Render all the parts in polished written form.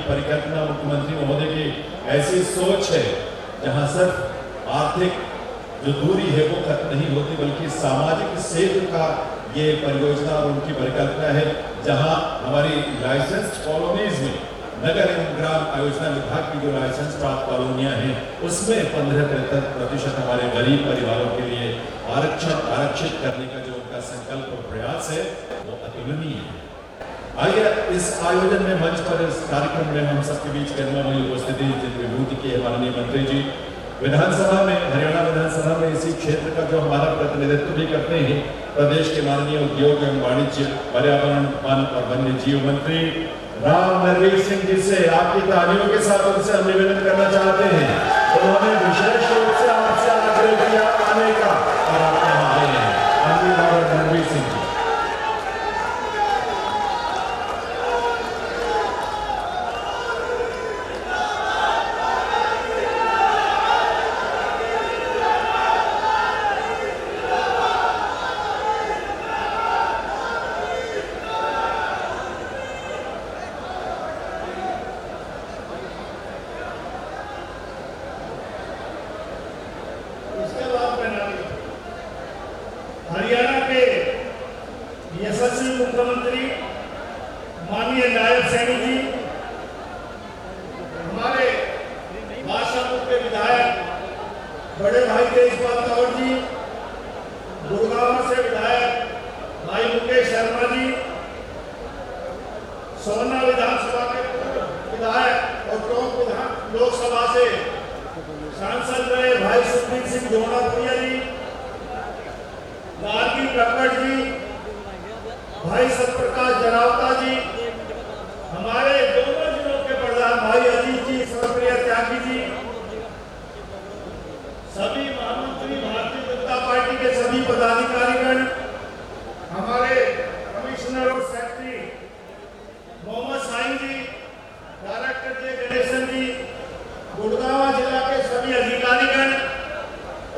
परिकल्पना मुख्यमंत्री महोदय की ऐसी सोच है जहां सिर्फ आर्थिक जो दूरी है वो खत्म नहीं होती, बल्कि सामाजिक सेतु का ये परियोजना और उनकी परिकल्पना है, जहां हमारी लाइसेंस कॉलोनीज में नगर एवं ग्राम आयोजना विभाग की जो लाइसेंस प्राप्त कॉलोनियां हैं उसमें 15-75% हमारे गरीब परिवारों के लिए आरक्षित करने का जो उनका संकल्प और प्रयास है वो अतुलनीय है। आइए इस आयोजन में मंच पर इस कार्यक्रम में हम सबके बीच गणमान्य उपस्थिति जिन विभूति के माननीय मंत्री जी विधानसभा में, हरियाणा विधानसभा में इसी क्षेत्र का जो हमारा प्रतिनिधित्व भी करते हैं, प्रदेश के माननीय उद्योग एवं वाणिज्य, पर्यावरण, वन और वन्य जीव मंत्री राम नरवीर सिंह जी से आपकी तालियों के साथ उनसे हम निवेदन करना चाहते हैं। उन्होंने विशेष रूप से आपसे आग्रह किया आने का और आप यहाँ आए हैं। नरवीर सिंह जी। हरियाणा के यशस्वी मुख्यमंत्री माननीय नायब सैनी जी, हमारे बादशाहपुर के विधायक बड़े भाई तेजपाल तंवर जी, गुड़गांव से विधायक भाई मुकेश शर्मा जी, सोना विधानसभा के विधायक और टोंक लोकसभा से सांसद रहे भाई सुखबीर सिंह जोनापुरिया जी, गार्गी कक्कड़ जी, भाई सतप्रकाश जरावता जी, हमारे दोनों जिलों के प्रधान भाई अजीत जी, सर्वप्रिय त्यागी जी, सभी महामंत्री, भारतीय जनता पार्टी के सभी पदाधिकारीगण, हमारे कमिश्नर और सेक्रेटरी मोहम्मद साइन जी, डायरेक्टर जे गणेशन जी, गुड़गांव जिला के सभी अधिकारीगण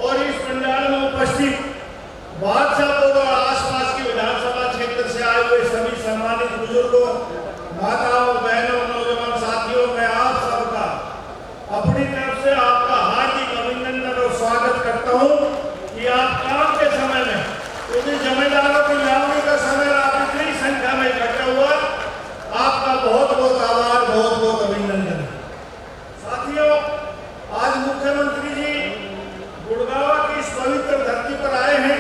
और इस पंडाल में उपस्थित बादशाहपुर और आसपास की विधानसभा क्षेत्र से आए हुए सभी सम्मानित बुजुर्गों, माताओं, बहनों, नौजवान साथियों, मैं आप सबका अपनी तरफ से आपका हार्दिक अभिनंदन और स्वागत करता हूं कि आप काम के समय में यदि जमींदारों की लावनी का समय आप इतनी संख्या में इकट्ठा हुआ, आपका बहुत बहुत आभार, बहुत बहुत अभिनंदन। साथियों, आज मुख्यमंत्री जी गुड़गांव की इस पवित्र धरती पर आए हैं।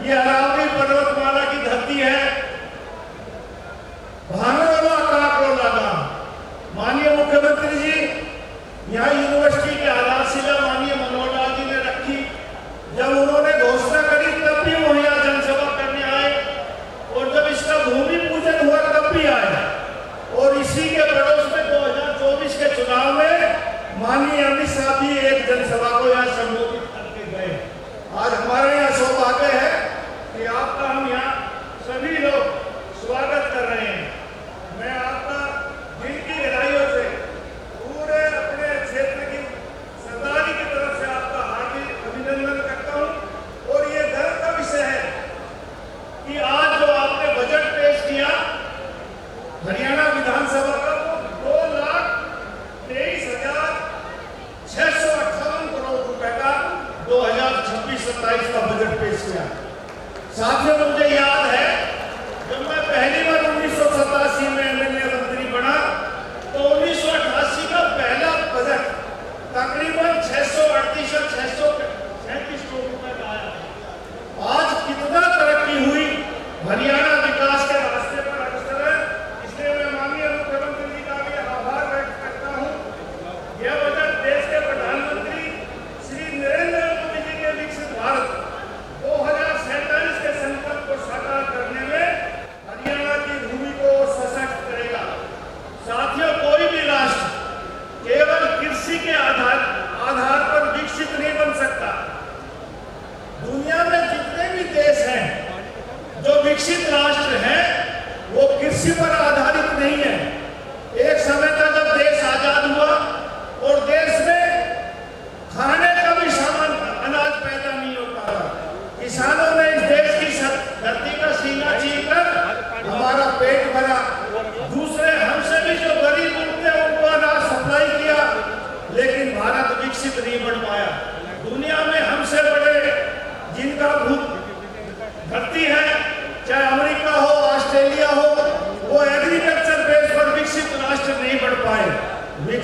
ये अरावली पर्वतमाला की धरती है, भानोला काकरोला गांव। माननीय मुख्यमंत्री जी, यहाँ यूनिवर्सिटी की आधारशिला माननीय मनोहर लाल जी ने रखी। जब उन्होंने घोषणा करी तब भी वो यहाँ जनसभा करने आए और जब इसका भूमि पूजन हुआ तब भी आए। और इसी के पड़ोस में 2024 के चुनाव में माननीय अमित शाह भी एक जनसभा को यहाँ संबोधित करके गए। आज हमारे यहाँ सौभाग्य है कि आपका हम यहाँ सभी लोग स्वागत कर रहे हैं। मैं आपका दिल की गहराइयों से पूरे अपने क्षेत्र की सरदारी की तरफ से आपका हार्दिक अभिनंदन करता हूँ। और ये गर्व का विषय है कि आज जो आपने बजट पेश किया हरियाणा विधानसभा का, वो 2,23,658 करोड़ रुपए का 2026-27 का बजट पेश किया। साथियों, मुझे याद है जब मैं पहली बार 1987 में एमएलए मंत्री बना तो 1988 का पहला बजट तकरीबन 638-637 करोड़ रुपए का आया। आज कितना तरक्की हुई, हरियाणा विकास के रास्ते पर अग्रसर है। इसलिए मैं माननीय मुख्यमंत्री जी का भी आभार व्यक्त करता हूँ। यह बजट देश के प्रधानमंत्री श्री नरेंद्र मोदी जी के विकसित भारत 2047 के संकल्प को साकार करने में हरियाणा की भूमि को सशक्त करेगा। साथियों, कोई भी राष्ट्र केवल कृषि के आधार पर विकसित नहीं बन सकता। दुनिया में जितने भी देश हैं जो विकसित राष्ट्र हैं वो कृषि पर आधारित नहीं है। एक समय था जब देश आजाद हुआ और देश में खाने का भी सामान, अनाज पैदा नहीं होता था। किसानों ने इस देश की धरती का सीना चीरकर हमारा पेट भरा। दूसरे हमसे भी जो गरीब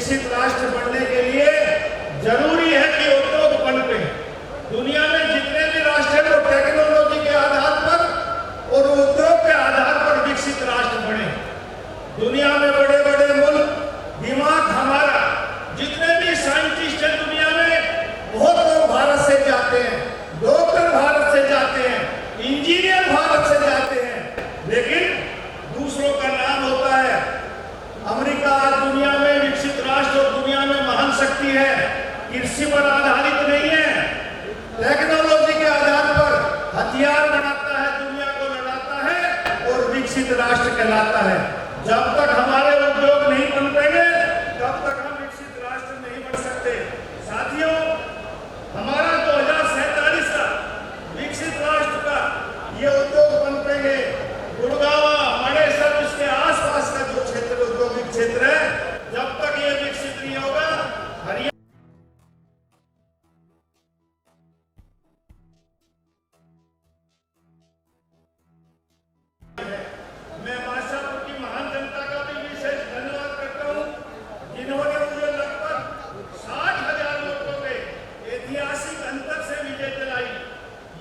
विकसित राष्ट्र बनने के लिए जरूरी है कि उद्योग पनपे। दुनिया में जितने भी राष्ट्र हैं वो टेक्नोलॉजी के आधार पर और उद्योग के आधार पर विकसित राष्ट्र बने। दुनिया में बड़े बड़े मुल्क, दिमाग हमारा, जितने भी साइंटिस्ट हैं दुनिया में, बहुत लोग भारत से जाते हैं, डॉक्टर भारत से जाते हैं, इंजीनियर भारत से जाते हैं, लेकिन दूसरों का नाम होता है। अमेरिका आज दुनिया में विकसित राष्ट्र और दुनिया में महान शक्ति है, कृषि पर आधारित नहीं है, टेक्नोलॉजी के आधार पर हथियार बनाता है, दुनिया को लड़ाता है और विकसित राष्ट्र कहलाता है। जब तक हमारे उद्योग नहीं पनपेंगे तब तक हम विकसित राष्ट्र नहीं बन सकते। साथियों, हमारा 2047 का विकसित राष्ट्र का ये उद्योग पनपेंगे। गुड़गांव, मणेसर, इसके आसपास का जो क्षेत्र औद्योगिक क्षेत्र है, जब तक ये विकसित नहीं होगा, हरियाणा मैं माशापुर की महान जनता का भी विशेष धन्यवाद करता हूं, जिन्होंने मुझे लगभग 60,000 वोटों के ऐतिहासिक अंतर से विजय दिलाई।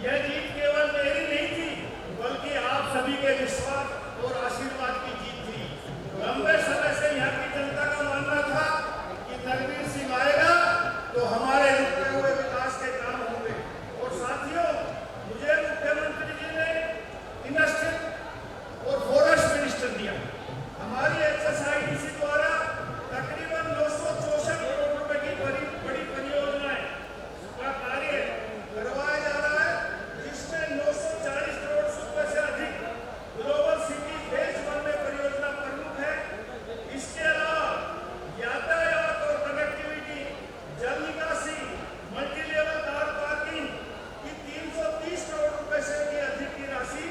यह जीत केवल मेरी नहीं थी, बल्कि आप सभी के विश्वास और आशीर्वाद की जीत थी। लंबे समय से यहाँ की जनता का मानना था कि तकदीर सिंह आएगा तो हमारे रुके हुए विकास के काम होंगे। और साथियों, मुझे मुख्यमंत्री जी ने इंडस्ट्री और फॉरेस्ट मिनिस्टर दिया। हमारी एचएसआईडीसी द्वारा तकरीबन 964 करोड़ रुपए की बड़ी परियोजनाएं का कार्य करवाया जा रहा है, जिसमें 940 करोड़ रुपए से अधिक ग्लोबल सिटी फेज 1 में परियोजना प्रमुख है। इसके अलावा यातायात और कनेक्टिविटी, जल निकासी, मल्टी लेवल कार पार्किंग की 330 करोड़ रुपए से भी अधिक की राशि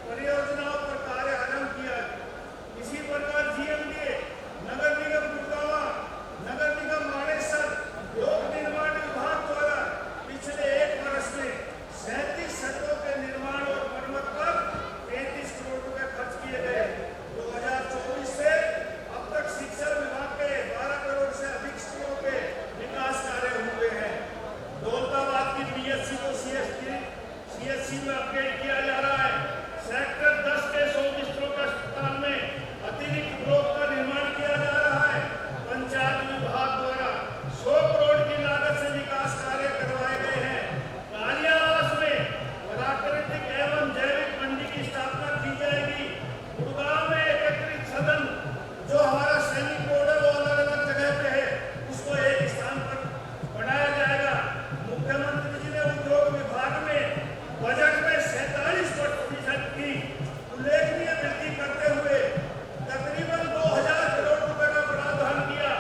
परियोजनाओं पर कार्य आरंभ किया। इसी प्रकार जीएमडीए, नगर निगम गुड़गांव, नगर निगम मानेसर, लोक निर्माण विभाग द्वारा पिछले 1 वर्ष में 37 सड़कों के निर्माण और मरम्मत पर 33 करोड़ रुपए खर्च किए गए। 2024 से अब तक शिक्षा विभाग के 12 करोड़ से अधिक स्कूलों के विकास कार्य हुए हैं। दौलताबाद की पीएचसी को सीएचसी में अपग्रेड किया जा रहा है। सेक्टर 10 के 100 बिस्तरों के अस्पताल में अतिरिक्त ब्लॉक का निर्माण किया जा रहा है। पंचायत विभाग द्वारा 100 करोड़ की लागत से विकास कार्य करवाए गए हैं। कालियावास में प्राकृतिक एवं जैविक मंडी की स्थापना की जाएगी। गुड़गांव में एकीकृत सदन, जो हमारा सैनिक बोर्ड है, वो अलग अलग जगह पे है, उसको एक स्थान पर बनाया जाएगा। मुख्यमंत्री जी ने उद्योग विभाग में बजट में 47% की उल्लेखनीय वृद्धि करते हुए तकरीबन 2000 करोड़ रुपए का प्रावधान किया,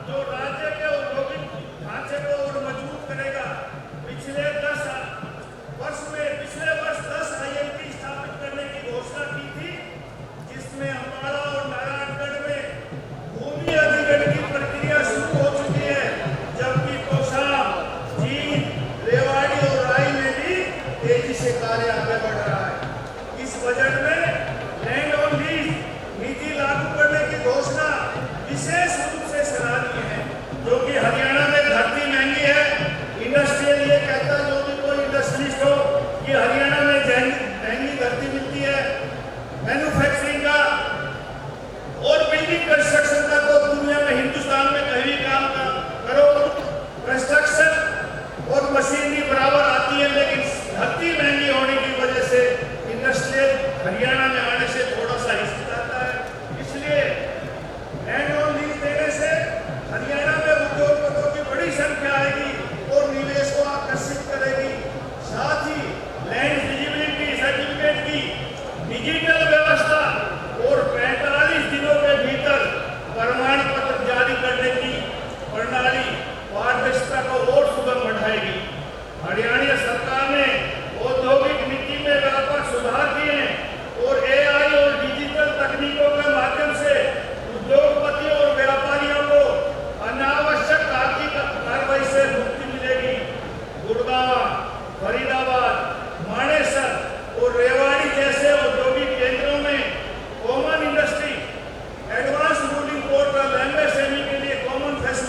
जो राज्य के औद्योगिक ढांचे को और मजबूत करेगा। पिछले वर्ष 10 आईआईटी स्थापित करने की घोषणा की थी, जिसमें अम्बाला और नारायणगढ़ में भूमि अधिग्रहण की प्रक्रिया शुरू हो चुकी है, जबकि कौशाम, जींद, रेवाड़ी और राई में भी तेजी से कार्य आगे बढ़ रहा है। इस बजट में लैंड ऑन लीज नीति लागू करने की घोषणा विशेष रूप से सराहनीय है, जो कि हरियाणा में धरती महंगी है। इंडस्ट्रियल ये कहता है, जो भी कोई इंडस्ट्रियलिस्ट हो, कि हरियाणा में महंगी धरती मिलती है मैन्युफैक्चरिंग का और बिल्डिंग कंस्ट्रक्शन का, तो दुनिया में हिंदुस्तान में कहीं भी काम करो, कंस्ट्रक्शन और मशीनरी बराबर आती है, लेकिन धरती महंगी होने की वजह से इंडस्ट्रियल हरियाणा में आने से थोड़ा सा हिचकिचाता है। इसलिए लैंड ऑन लीज देने से हरियाणा में उद्योगपतियों की बड़ी संख्या आएगी और निवेश को आकर्षित करेगी। साथ ही लैंड फिजिबिलिटी सर्टिफिकेट की डिजिटल व्यवस्था और 45 दिनों के भीतर प्रमाण पत्र जारी करने की प्रणाली पारदर्शिता को और सुगम बढ़ाएगी। हरियाणा सरकार ने औद्योगिक नीति में व्यापक सुधार किए हैं और एआई और डिजिटल तकनीकों के माध्यम से उद्योगपतियों और व्यापारियों को अनावश्यक आर्थिक कार्रवाई से मुक्ति मिलेगी। गुड़गांव, फरीदाबाद, मानेसर और रेवाड़ी जैसे औद्योगिक केंद्रों में common industry advance ruling portal MSME के लिए कॉमन फैसिलिटी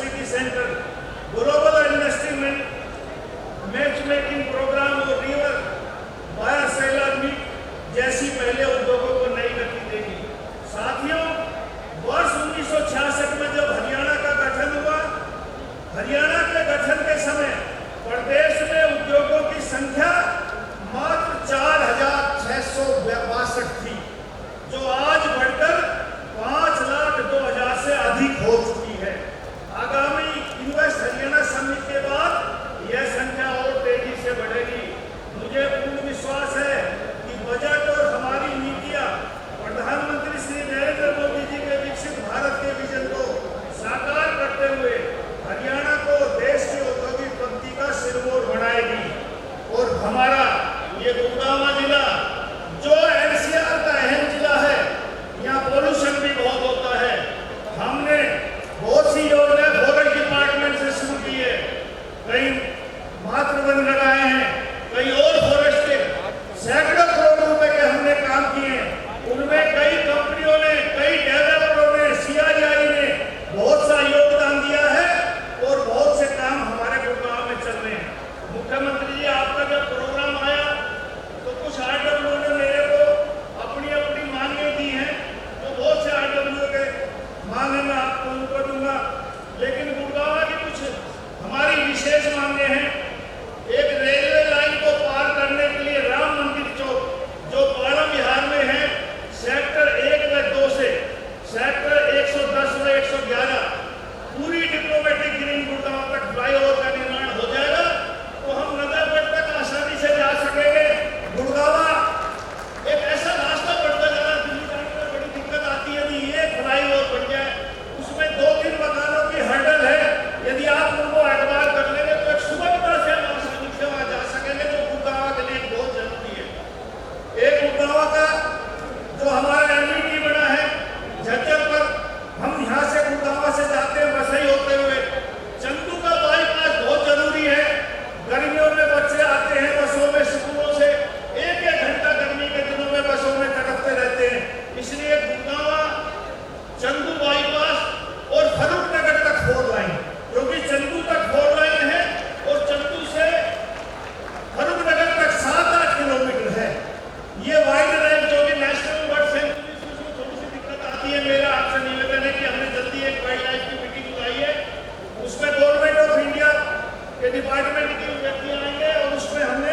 के डिपार्टमेंट के व्यक्ति आएंगे और उसमें हमने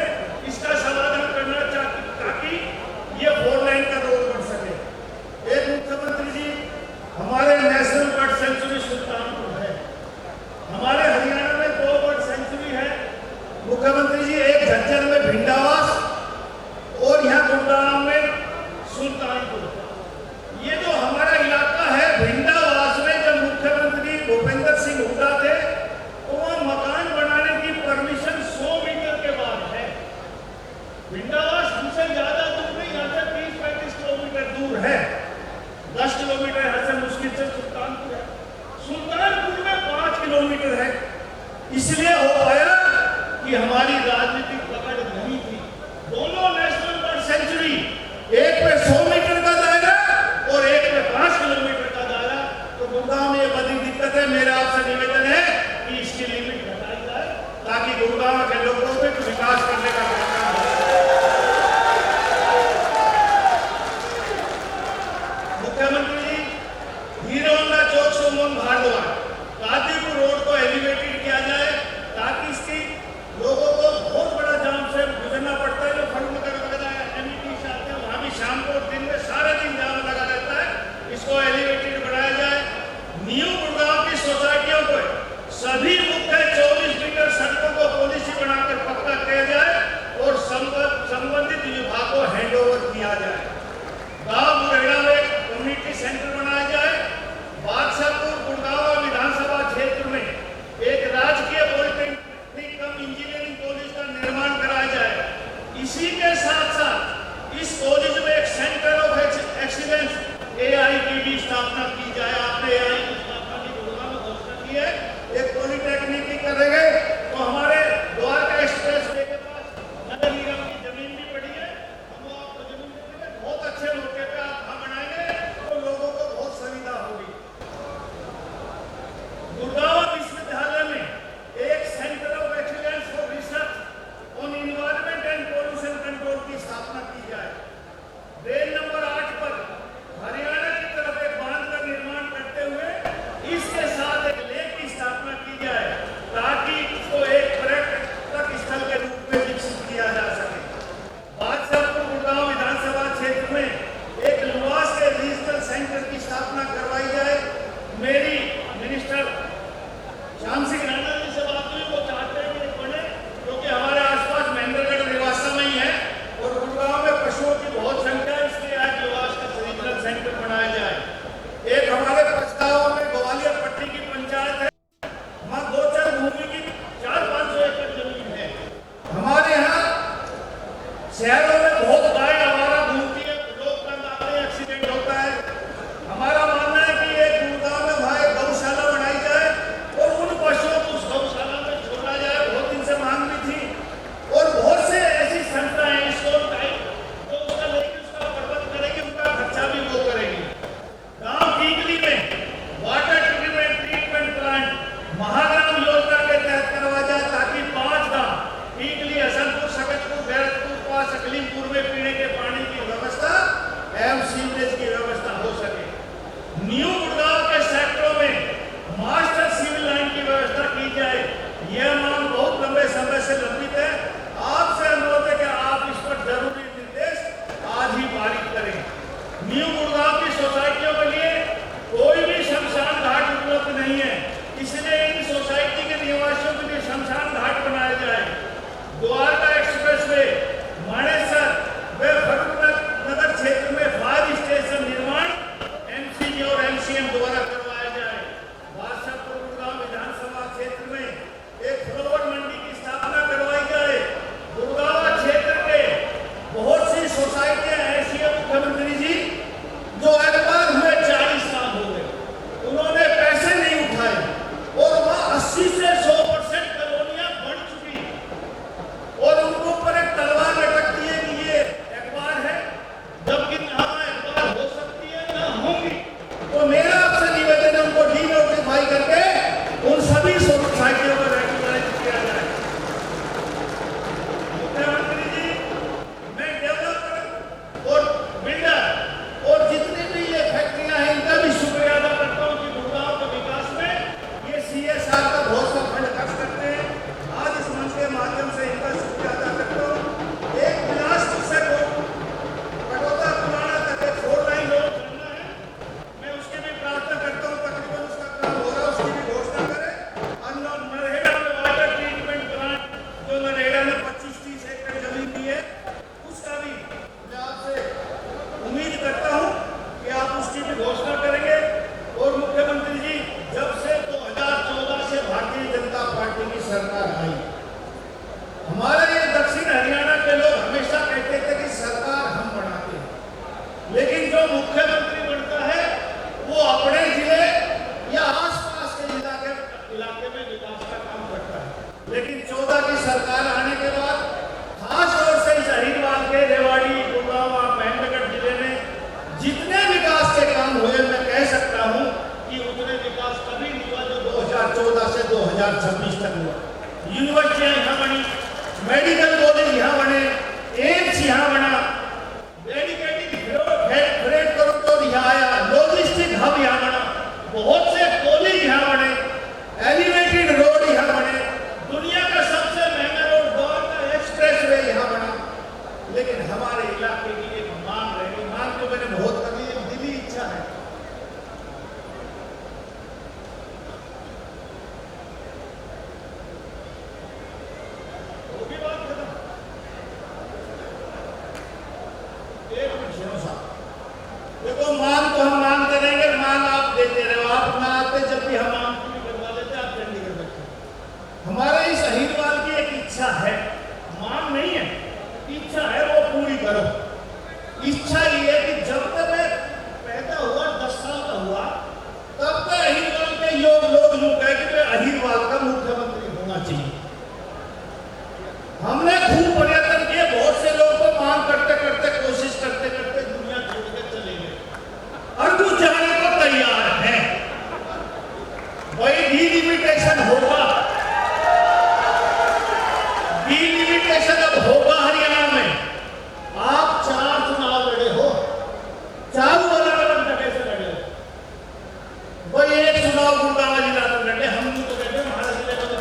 इसका समाधान करना ताकि ये 4 लाइन का रोड बन सके। एक मुख्यमंत्री जी, हमारे नेशनल बर्ड सेंचुरी सुल्तानपुर है, हमारे हरियाणा में 2 बर्ड सेंचुरी है मुख्यमंत्री जी, एक झज्जर में भिंडावास और यहाँ गुड़गांव में सुल्तानपुर। ये जो हमारा इलाका है भिंडावास में, जब मुख्यमंत्री भूपेंद्र सिंह हुड्डा थे तो वहाँ मकान बनाने की परमिशन 100 मीटर के बाद है। भिंडावास हमसे ज्यादा दूर नहीं, यहाँ से 30-35 किलोमीटर दूर है, 10 किलोमीटर यहाँ से मुश्किल से सुल्तानपुर है। सुल्तानपुर में 5 किलोमीटर है, इसलिए हो पाया कि हमारी राजनीतिक पकड़ नहीं थी। दोनों नेशनल बर्ड सेंचुरी, एक पे 100 मीटर का दायरा और एक पे 5 किलोमीटर का दायरा, तो गुड़गांव में ये बड़ी दिक्कत है। मेरा आपसे निवेदन है कि इसकी लिमिट घटाई जाए ताकि गुड़गांव के लोगों को भी विकास करने का मौका मिले। मुख्यमंत्री जी, हीरो होंडा चौक से उमंग भारद्वाज कादीपुर रोड को एलिवेटेड किया जाए ताकि इसकी लोगों को बहुत बड़ा जाम से गुजरना पड़ता है। जो फरूखनगर वगैरह एमईटी से आते हैं वहाँ भी शाम को दिन में सारे दिन जाम लगा रहता है, इसको एलिवेटेड बनाया जाए। न्यू गुड़गांव की सोसाइटियों को सभी मुख्य 24 मीटर सड़कों को पॉलिसी बनाकर पक्का किया जाए और संबंधित विभाग को हैंड ओवर किया जाए। गांव मुरैना में कम्युनिटी सेंटर बनाया जाए। बादशाहपुर गुड़गांव विधानसभा क्षेत्र में एक राजकीय पॉलिटेक्निक कम इंजीनियरिंग कॉलेज का निर्माण कराया जाए। इसी के साथ साथ इस कॉलेज में एक सेंटर ऑफ एक्सीलेंस AI की भी स्थापना की जाए। आपने AI की स्थापना की गुड़गांव में घोषणा की है, एक पॉलिटेक्निक की करेंगे तो हमारे द्वारका एक्सप्रेस वे के पास नगर निगम की जमीन भी पड़ी है, हम वो आपको जमीन देंगे, बहुत अच्छे मौके पे आप वहां बनाएंगे तो लोगों को बहुत सुविधा होगी। गुड़गांव विश्वविद्यालय में एक centre of excellence for research on environment and pollution control की स्थापना की जाए। रेल नंबर 8 पर हरियाणा की तरफ एक बांध का निर्माण करते हुए इसके साथ एक लेक की स्थापना की जाए ताकि इलाके में विकास का काम करता है। लेकिन 14 की सरकार आने के बाद खास तौर से इस अहिरवाल के रेवाड़ी, कोलावा, महेंद्रगढ़ जिले में जितने विकास के काम हुए, मैं कह सकता हूं कि उतने विकास कभी नहीं हुआ जो 2014 से 2026 तक हुआ। यूनिवर्सिटियां यहाँ बनी, मेडिकल कॉलेज यहाँ बने, एम्स यहाँ बना, डेडिकेटेड फ्रेट कॉरिडोर यहाँ आया, लॉजिस्टिक हब यहाँ बना, बहुत से कॉलेज यहाँ बने, एलिवेटेड रोड यहाँ बने, दुनिया का सबसे महंगा रोड गोवा का एक्सप्रेस वे यहाँ बना। लेकिन हमारे इलाके की एक मांग रही, मांग तो मैंने बहुत कर ली, एक दिली इच्छा है। होगी बात खत्म। एक मिनट सुनो साहब, देखो मांग तो हम मांगते रहेंगे, मांग आप देते रहो, आप ना आते जब भी हम मांग पूरी करवा लेते, आप चंडीगढ़ बैठे। हमारे इस अहिरवाल की एक इच्छा है, मांग नहीं है, इच्छा है, वो पूरी करो। इच्छा ये है कि जब तक मैं पैदा हुआ 10 साल का हुआ, तब तक अहिरवाल के लोग यूं कहे कि मैं अहिरवाल का मुख्यमंत्री होना चाहिए। हमने खूब प्रयत्न किए, बहुत से लोग को मांग करते करते, कोशिश करते करते दुनिया छोड़ के चले गए और तू जाने को तैयार है। वही डिलिमिटेशन होगा, डिलिमिटेशन अब होगा हरियाणा में। आप 4 चुनाव लड़े हो, चारों अलग अलग जगह से लड़े हो। वही एक चुनाव गुड़गांव जिला से लड़े, हम तो कहते हैं महाराष्ट्र जिले में तो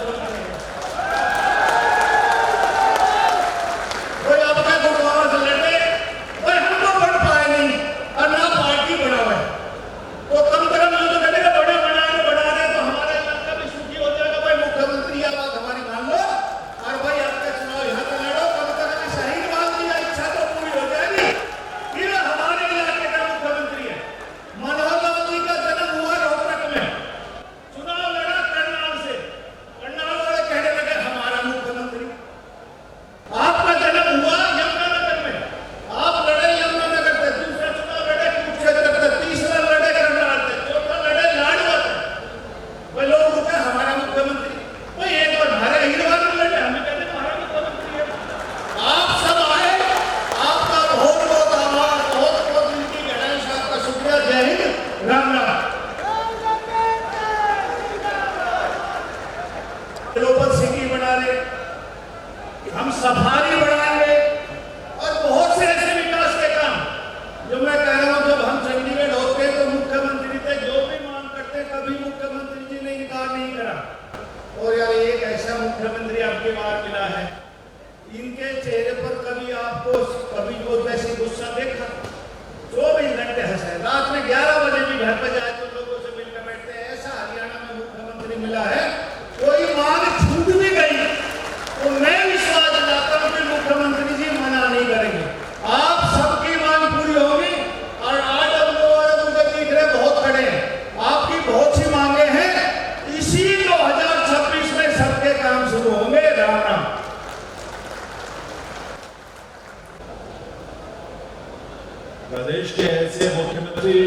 कोई आपका गुड़गांव से लड़े, वही हम तो बढ़ पाए नहीं और ना पार्टी बना हुआ है। तो कम से कम जो तो कहते हैं बड़े बना रहे तो हमारा इलाका भी सुखी हो जाएगा। भाई मुख्यमंत्री या बात हमारी मान लो और भाई आपका चुनाव यहाँ से लड़ो, कम से कम सही बात नहीं, इच्छा तो पूरी हो जाएगी। फिर हमारे इलाके का मुख्यमंत्री है। मनोहर लाल जी का जन्म हुआ रोहतक में, चुनाव लड़ा करनाल से, करनाल वाले कहने लगे हमारा मुख्यमंत्री। आपका जन्म हुआ यमुनानगर में, आप लड़े यमुनानगर से, दूसरा चुनाव लड़े कुरुक्षेत्र से, तीसरा लड़े करनाल से, चौथा लड़े लाडवा से। वह लोग रुके हमारा मुख्यमंत्री। वही एक बार हमारे अहिरवाल में लड़े, हमें कहते हमारा मुख्यमंत्री है। आप सब आए, आपका बहुत बहुत आभार, बहुत बहुत दिल की गहराई से आपका शुक्रिया। जय हिंद, राम राम। ग्लोबल सिटी बना रहे, हम सफारी बढ़ाएंगे और बहुत से ऐसे विकास के काम जो मैं कह रहा हूं। जब हम चंडीगढ़ होते तो मुख्यमंत्री थे, जो भी मांग करते कभी मुख्यमंत्री जी ने इनकार नहीं करा। और यार एक ऐसा मुख्यमंत्री आपके बार मिला है, इनके चेहरे पर कभी आपको कभी वो जैसे गुस्सा देखा, 24 घंटे हंसे, रात में 11 बजे भी घर पर जाए तो लोगों से मिलकर बैठते हैं। ऐसा हरियाणा में मुख्यमंत्री मिला है। कोई मांग छूट भी गई तो मैं विश्वास दिलाता हूं कि मुख्यमंत्री जी मना नहीं करेंगे, आप सबकी मांग पूरी होगी। और आज अब लोग मुझे दिख रहे बहुत खड़े हैं, आपकी बहुत सी मांगे हैं, इसी 2026 में सबके काम शुरू होंगे। राम राम। प्रदेश के ऐसे मुख्यमंत्री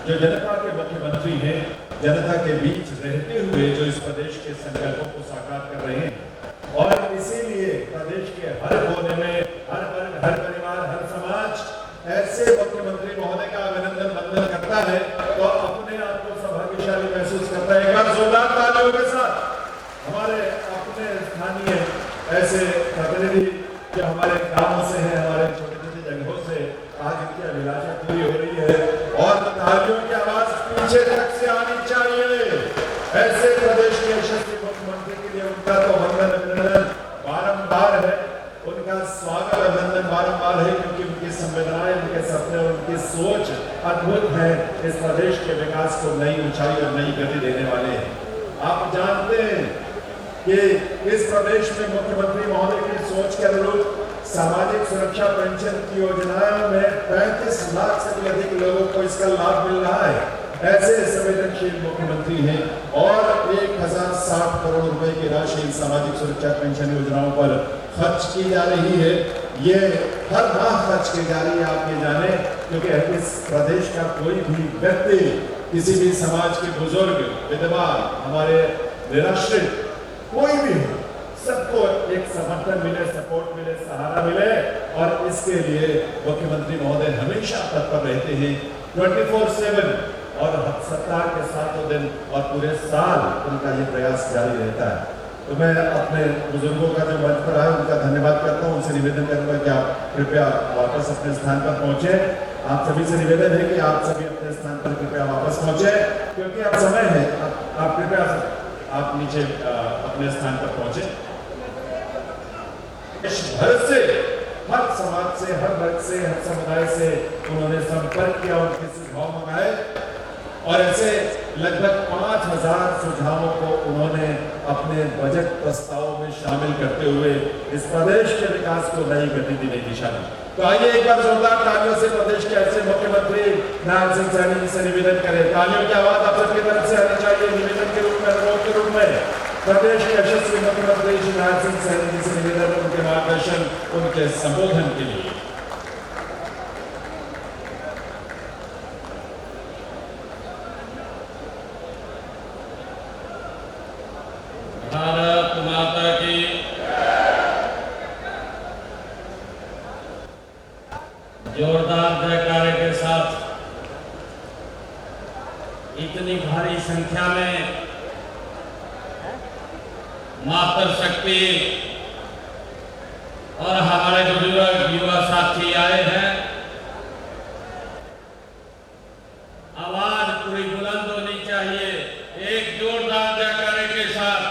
जो जनता के मुख्यमंत्री हैं, जनता के बीच रहते हुए जो इस प्रदेश के संकल्पों को साकार कर रहे हैं, और इसीलिए प्रदेश के हर कोने में, हर वर्ग, हर परिवार, हर समाज ऐसे मुख्यमंत्री महोदय का अभिनंदन वंदन करता है तो अपने आप को सौभाग्यशाली महसूस करता है। एक बार जोरदार तालियों के साथ हमारे अपने स्थानीय ऐसे प्रतिनिधि जो हमारे गांवों से हैं, हमारे छोटे छोटे जगहों से, आज इनकी अभिलाषा पूरी हो रही है और तालियों की आवाज पीछे तक से आनी चाहिए। ऐसे प्रदेश के यशस्वी मुख्यमंत्री के लिए उनका तो वंदन अभिनंदन बारंबार है, उनका स्वागत अभिनंदन बारंबार है, क्योंकि उनकी संवेदनाएं, उनके सपने और उनकी सोच अद्भुत है। इस प्रदेश के विकास को नई ऊंचाई और नई गति देने वाले हैं। आप जानते हैं कि इस प्रदेश में मुख्यमंत्री महोदय की सोच के अनुरूप सामाजिक सुरक्षा पेंशन की योजना में 35 लाख से भी अधिक लोगों को इसका लाभ मिल रहा है। ऐसे संवेदनशील मुख्यमंत्री हैं और 1060 करोड़ रुपए की राशि सामाजिक सुरक्षा पेंशन योजनाओं पर खर्च की जा रही है। ये हर माह खर्च की जा रही है, आप ये जाने, क्योंकि इस प्रदेश का कोई भी व्यक्ति, किसी भी समाज के बुजुर्ग, विधवा, हमारे निराश्रित कोई भी हो, सबको एक समर्थन मिले, सपोर्ट मिले, सहारा मिले। और इसके लिए मुख्यमंत्री महोदय हमेशा तत्पर रहते हैं 24/7 और सप्ताह के 7 दिन और पूरे साल उनका ये प्रयास जारी रहता है। तो मैं अपने बुजुर्गों का जो मंच पर आया उनका धन्यवाद करता हूँ। उनसे निवेदन करूंगा कि आप कृपया वापस अपने स्थान पर पहुंचे। आप सभी से निवेदन है कि आप सभी अपने स्थान पर कृपया वापस पहुंचे, क्योंकि अब समय है। आप कृपया आप नीचे अपने स्थान पर पहुंचे। देश भर से, हर समाज से, हर वर्ग से, हर समुदाय से उन्होंने संपर्क किया, उनके सुझाव मंगाए और ऐसे लगभग 5000 सुझावों को उन्होंने अपने बजट प्रस्तावों में शामिल करते हुए इस प्रदेश के विकास को नई गति देने की दिशा में। तो आइए एक बार जोरदार तालियों से प्रदेश के ऐसे मुख्यमंत्री नारायण सिंह सैनी जी से निवेदन करें। तालियों की आवाज आप सबकी तरफ से आनी चाहिए। निवेदन के रूप में, अनुरोध के रूप में प्रदेश के यशस्वी मुख्यमंत्री श्री नारायण सिंह सैनी जी से निवेदन, उनके मार्गदर्शन, उनके संबोधन के लिए। भारत माता की जोरदार जयकारे के साथ इतनी भारी संख्या में मातृशक्ति और हमारे बुजुर्ग युवा साथी आए हैं। आवाज पूरी बुलंद होनी चाहिए। एक जोरदार जयकारे के साथ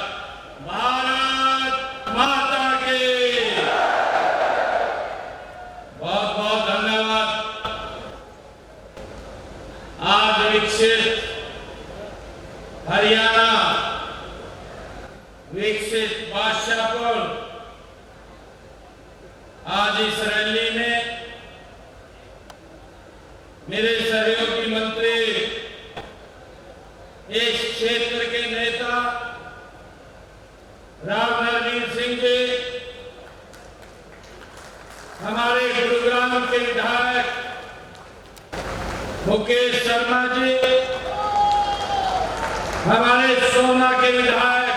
भारत माता की। बहुत बहुत धन्यवाद। आज विकसित हरियाणा, विकसित बादशाहपुर, आज इस रैली में मेरे सहयोगी मंत्री, इस क्षेत्र के नेता राव नरवीर सिंह जी, हमारे गुरुग्राम के विधायक मुकेश शर्मा जी, हमारे सोना के विधायक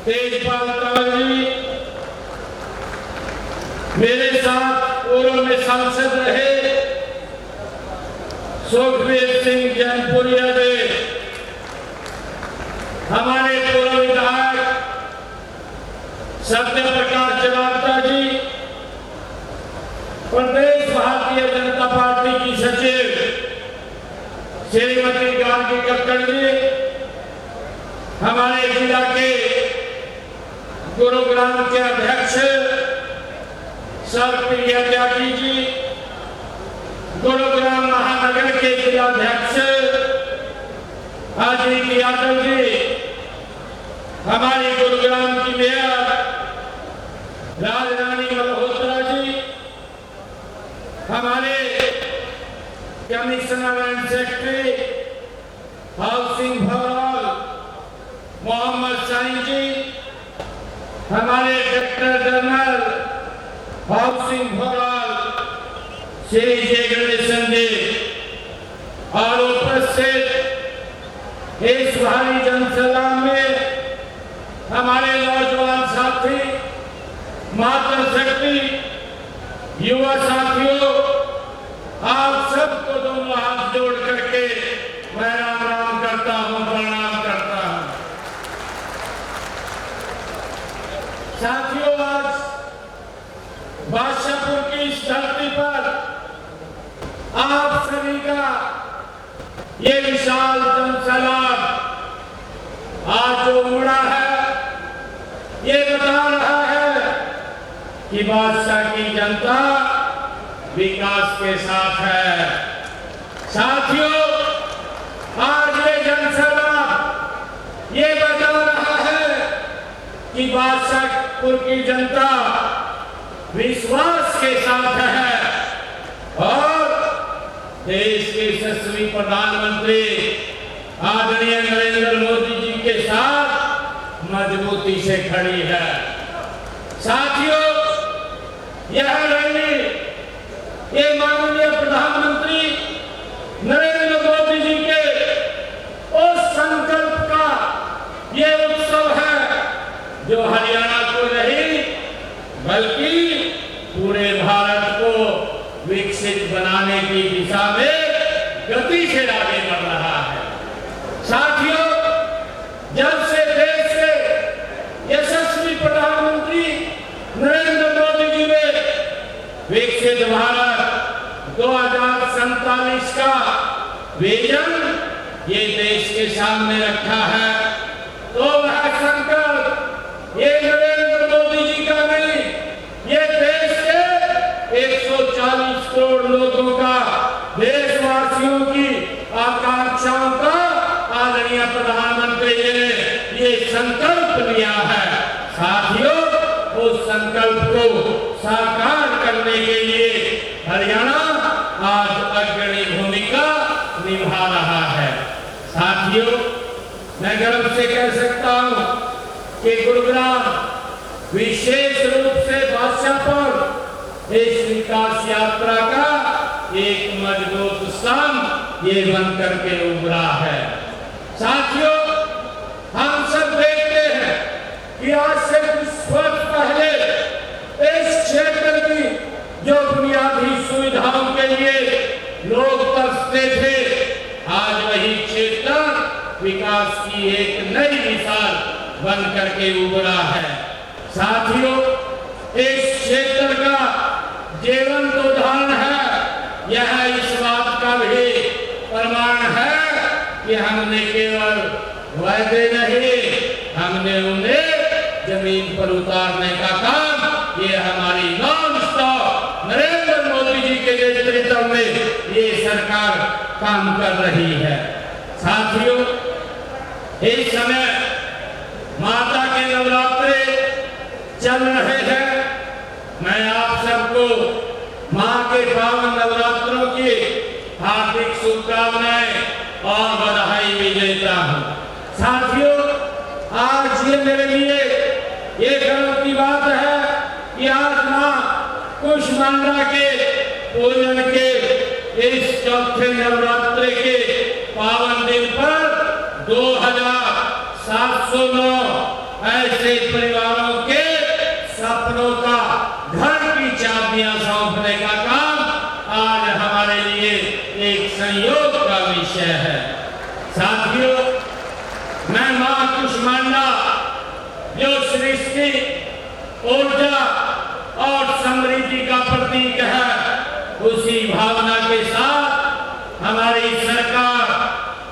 तेजपाल तंवर जी, मेरे साथ पूर्व में सांसद रहे सुखबीर सिंह जैनपुरिया जी, हमारे पूर्व विधायक सत्य प्रकाश जलावता जी, प्रदेश भारतीय जनता पार्टी की सचिव श्रीमती गांधी कक्कड़ जी, हमारे जिला के गुरुग्राम के अध्यक्ष सर प्रिया त्यागी जी, गुरुग्राम महानगर के जिलाध्यक्ष अजीत यादव जी, हमारी गुरुग्राम की मेयर राजरानी मल्होत्रा जी, हमारे कमिश्नर एंड सेक्रेटरी हाउसिंग भवराल मोहम्मद साइन जी, हमारे डायरेक्टर जनरल हाउसिंग भवराल श्री जय गणेशन जी, और उपस्थित इस भारी जनसभा में हमारे नौजवान साथी, मातृशक्ति, युवा साथियों, आप सबको दोनों हाथ जोड़ करके मैं राम राम करता हूं, प्रणाम करता हूं। साथियों, आज बादशाहपुर की इस धरती पर आप सभी का ये विशाल जनसैलाब आज जो उमड़ा है, ये बता रहा है कि बादशाह की जनता विकास के साथ है। साथियों, आज ये जनसैलाब ये बता रहा है कि बादशाहपुर की जनता विश्वास के साथ है और देश के यशस्वी प्रधानमंत्री आदरणीय नरेंद्र मोदी जी के साथ मजबूती से खड़ी है। साथियों, यह रैली ये माननीय प्रधानमंत्री नरेंद्र मोदी जी के उस संकल्प का जब से देश के यशस्वी प्रधानमंत्री नरेंद्र मोदी जी ने विकसित भारत 2047 का विजन ये देश के सामने रखा है, तो वह संकल्प ये नरेंद्र मोदी जी का नहीं, ये देश के 140 करोड़ लोगों का, देशवासियों की आकांक्षाओं का आदरणीय प्रधानमंत्री जी ने ये संकल्प लिया है। साथियों, उस संकल्प को साकार करने के लिए हरियाणा आज अग्रणी भूमिका निभा रहा है। साथियों, मैं गर्व से कह सकता हूं कि गुरुग्राम विशेष रूप से बादशाहपुर इस विकास यात्रा का एक मजबूत स्तंभ ये बनकर के उभरा है। साथियों, हम सब देखते हैं कि आज से कुछ वर्ष पहले इस क्षेत्र की जो बुनियादी सुविधाओं के लिए लोग तरसते थे, आज वही क्षेत्र विकास की एक नई मिसाल बन करके उभरा है। साथियों, इस क्षेत्र का जीवंत उदाहरण है, यह इस बात का भी प्रमाण है कि हमने केवल वायदे नहीं, हमने उन्हें जमीन पर उतारने का काम ये हमारी नॉन स्टॉप नरेंद्र मोदी जी के नेतृत्व में ये सरकार काम कर रही है। साथियों, इस समय माता के नवरात्रे चल रहे हैं। मैं आप सबको मां के पावन नवरात्रों की हार्दिक शुभकामनाएं और बधाई भी देता हूं। साथियों, आज ये मेरे लिए ये गर्व की बात है कि आज मां कुष्मांडा के पूजन के इस चौथे नवरात्रे के पावन दिन पर 2709 ऐसे परिवारों के सपनों का घर की चाबियां सौंपने का काम आज हमारे लिए एक संयोग का विषय है। साथियों, मैं मां कुष्मांडा जो सृष्टि, ऊर्जा और समृद्धि का प्रतीक है, उसी भावना के साथ हमारी सरकार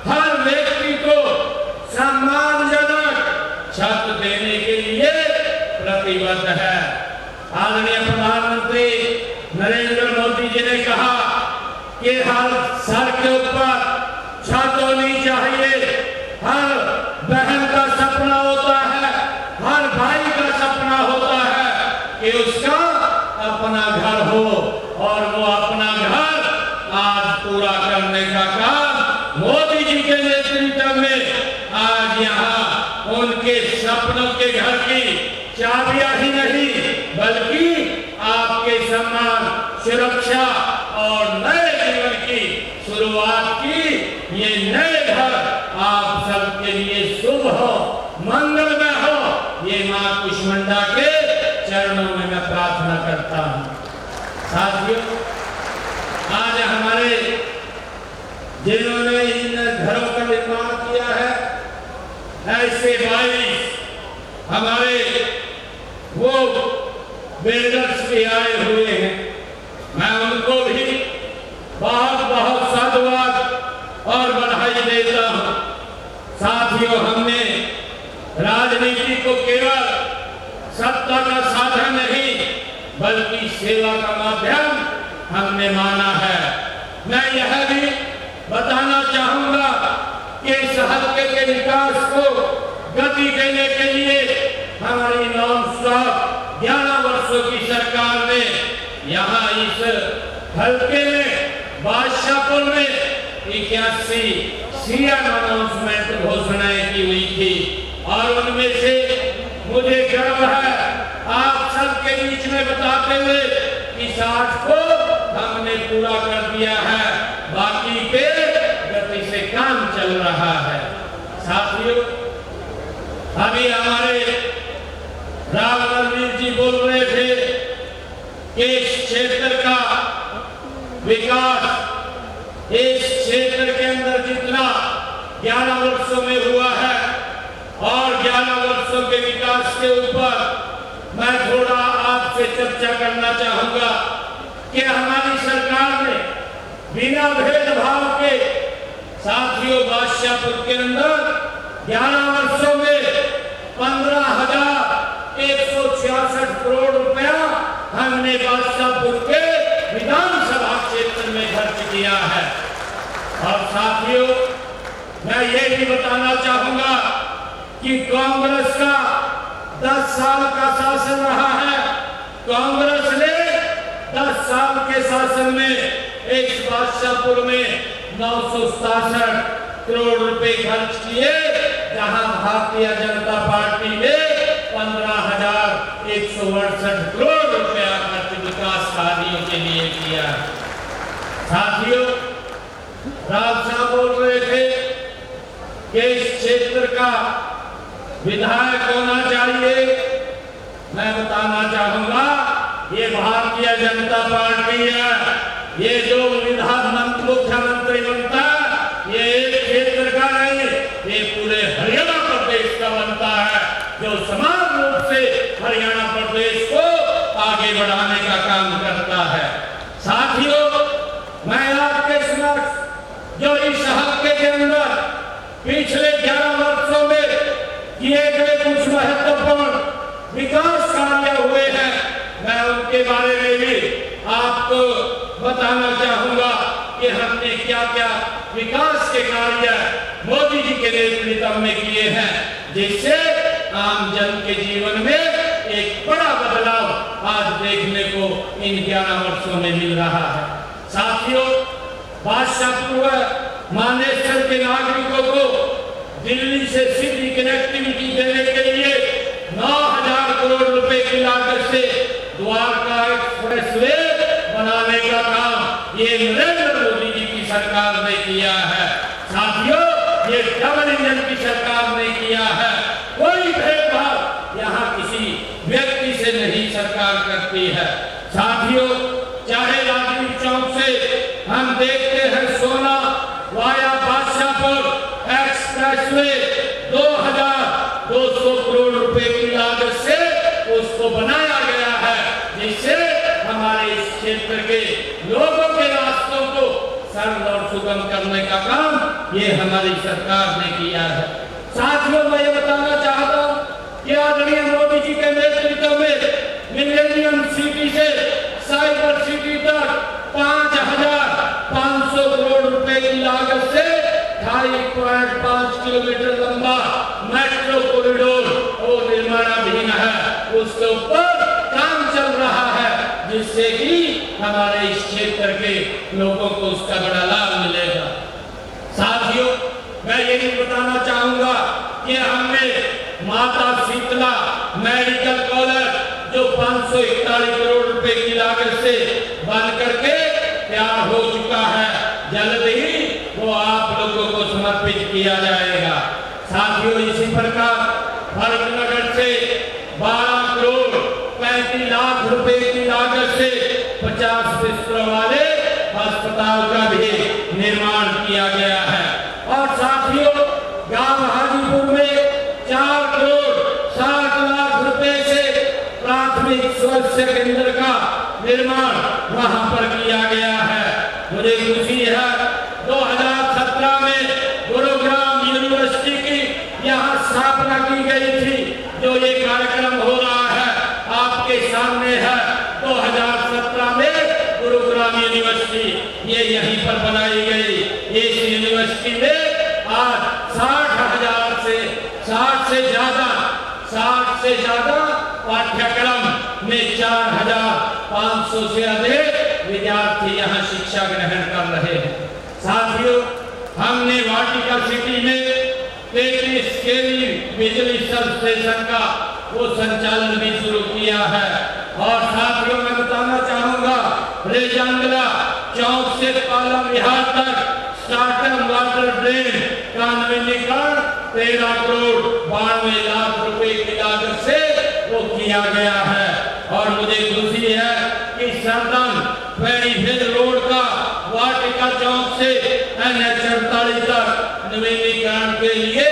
हर व्यक्ति को सम्मानजनक छत देने के लिए प्रतिबद्ध है। आदरणीय प्रधानमंत्री नरेंद्र मोदी जी ने कहा कि हर सर के ऊपर छत होनी चाहिए। हर बहन का सपना होता है, हर भाई का सपना होता है कि उसका अपना घर हो, और वो अपना घर आज पूरा करने का काम मोदी जी के नेतृत्व में आज यहाँ उनके सपनों के घर की चाबियां ही नहीं, बल्कि आपके सम्मान, सुरक्षा और नए जीवन की शुरुआत की ये नए घर आप सबके लिए शुभ हो, मंगलमय हो, ये मां कुष्मांडा के चरणों में मैं प्रार्थना करता हूं। साथियों, आज हमारे जिन्होंने इन घरों का निर्माण किया है, ऐसे 22 हमारे वो बिल्डर्स भी आए हुए हैं, मैं उनको भी बहुत बहुत साधुवाद और बधाई देता हूं। साथियों, हमने राजनीति को केवल सत्ता का साधन नहीं, बल्कि सेवा का माध्यम हमने माना है। मैं यह भी बताना चाहूंगा कि इस हल्के के विकास को गति देने के लिए हमारी नॉन स्टॉप 11 वर्षों की सरकार ने यहाँ इस हल्के में बादशाहपुर में 81 सीएम अनाउंसमेंट घोषणाएं की हुई थी, और उनमें से मुझे गर्व है आप सबके बीच में बताते हुए कि 60 को हमने पूरा कर दिया है, बाकी पे गति से काम चल रहा है। साथियों, अभी हमारे राव नरवीर जी बोल रहे थे कि इस क्षेत्र का विकास, इस क्षेत्र के अंदर जितना 11 वर्षों में हुआ है, के ऊपर मैं थोड़ा आपसे चर्चा करना चाहूंगा कि हमारी सरकार ने बिना भेदभाव के साथियों बादशाहपुर के अंदर 11 वर्षों में 15,166 करोड़ रुपया हमने बादशाहपुर के विधानसभा क्षेत्र में खर्च किया है। और साथियों मैं ये भी बताना चाहूंगा कि कांग्रेस का 10 साल का शासन रहा है। कांग्रेस ने 10 साल के शासन में इस बादशाहपुर में 967 करोड़ रुपए खर्च किए, जहां भारतीय जनता पार्टी ने 15,168 करोड़ रुपया खर्च विकास कार्यों के लिए किया। साथियों राव साहब बोल रहे थे कि इस क्षेत्र का विधायक होना चाहिए। मैं बताना चाहूंगा ये भारतीय जनता पार्टी है। ये जो मुख्यमंत्री बनता है ये एक क्षेत्र का नहीं, ये पूरे हरियाणा प्रदेश का बनता है, जो समान रूप से हरियाणा प्रदेश को आगे बढ़ाने का काम करता है। साथियों मैं आपके समक्ष जो इस हफ्ते के अंदर पिछले 11 वर्षों में किए गए कुछ महत्वपूर्ण विकास कार्य हुए हैं, मैं उनके बारे में भी आपको बताना चाहूंगा कि हमने क्या क्या विकास के कार्य मोदी जी के नेतृत्व में किए हैं, जिससे आम जन के जीवन में एक बड़ा बदलाव आज देखने को इन 11 वर्षों में मिल रहा है। साथियों बादशाहपुर मानेसर के नागरिकों को दिल्ली से सीधी कनेक्टिविटी देने के लिए 9,000 करोड़ रुपए की लागत से द्वारका एक्सप्रेसवे बनाने का काम ये नरेंद्र मोदी जी की सरकार ने किया है। साथियों ये डबल इंजन की सरकार ने किया है। कोई भेदभाव यहाँ किसी व्यक्ति से नहीं सरकार करती है। साथियों चाहे राजनीति चौक से हम देखते हैं सोना वाया बादशाहपुर एक्सप्रेसवे 2,200 करोड़ रुपए की लागत से उसको बनाया गया है, जिससे हमारे इस क्षेत्र के लोगों के रास्तों को सरल और सुगम करने का काम ये हमारी सरकार ने किया है। साथियों मैं ये बताना चाहता हूँ कि आदरणीय मोदी जी के नेतृत्व में मिलेनियम सिटी से साइबर सिटी तक 5,500 करोड़ रुपए की लागत से 2.5 किलोमीटर लंबा मेट्रो कॉरिडोर और निर्माणाधीन है, उसके ऊपर काम चल रहा है, जिससे कि हमारे इस क्षेत्र के लोगों को उसका बड़ा लाभ मिलेगा। साथियों मैं ये भी बताना चाहूंगा कि हमने माता शीतला मेडिकल कॉलेज जो 541 करोड़ रुपए की लागत से बन करके तैयार हो चुका है, जल्द ही वो आप लोगों को समर्पित किया जाएगा। साथियों इसी प्रकार भरतनगर से 12 करोड़ 35 लाख रुपए की लागत से 50 बिस्तरों वाले अस्पताल का भी निर्माण किया गया है। और साथियों गांव हाजीपुर में 4 करोड़ 60 लाख रुपए से प्राथमिक स्वास्थ्य केंद्र का निर्माण वहां पर किया गया है। मुझे खुशी है 2017 में गुरुग्राम यूनिवर्सिटी की यहाँ स्थापना की गई थी। जो ये कार्यक्रम हो रहा है आपके सामने है, 2017 में गुरुग्राम यूनिवर्सिटी ये यहीं पर बनाई गई। इस यूनिवर्सिटी में आज 60 से ज्यादा पाठ्यक्रम में 4,500 से अधिक विद्यार्थी यहाँ शिक्षा ग्रहण कर रहे हैं। साथियों हमने वाटिका सिटी में 33 केवी बिजली सब स्टेशन का वो संचालन भी शुरू किया है। और साथियों मैं बताना चाहूंगा रेजांगला चौक से पाला विहार तक स्टार्टअप वाटर ड्रेन का नवीनीकरण 13 करोड़ 92 लाख रुपए की लागत से वो किया गया है। और मुझे खुशी है कि सरदम फेरीफिल रोड का वाटिका चौक से NH 48 तक नवीनीकरण के लिए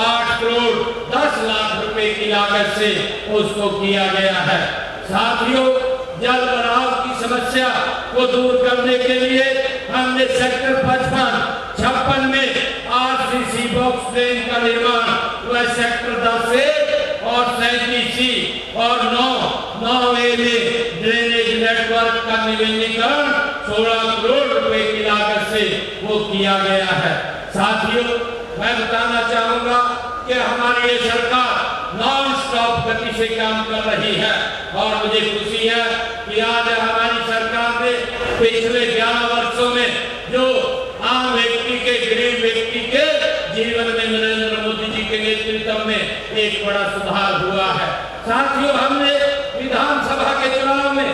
8 करोड़ 10 लाख रुपए की लागत से उसको किया गया है। साथियों, जल भराव की समस्या को दूर करने के लिए हमने सेक्टर 55 में आरसीसी बॉक्स ड्रेन का निर्माण व सेक्टर 10 और 37 और 9A में ड्रेनेज नेटवर्क का निवेदनीकरण 16 करोड़ रुपए की लागत से वो किया गया है। साथियों, मैं बताना चाहूंगा कि हमारी ये सरकार नॉन स्टॉप गति से काम कर रही है और मुझे खुशी है कि आज हमारी सरकार ने पिछले 11 वर्षों में जो आम व्यक्ति के, गरीब व्यक्ति के जीवन में नरेंद्र मोदी जी के नेतृत्व में एक बड़ा सुधार हुआ है। साथियों, हमने विधानसभा के चुनाव में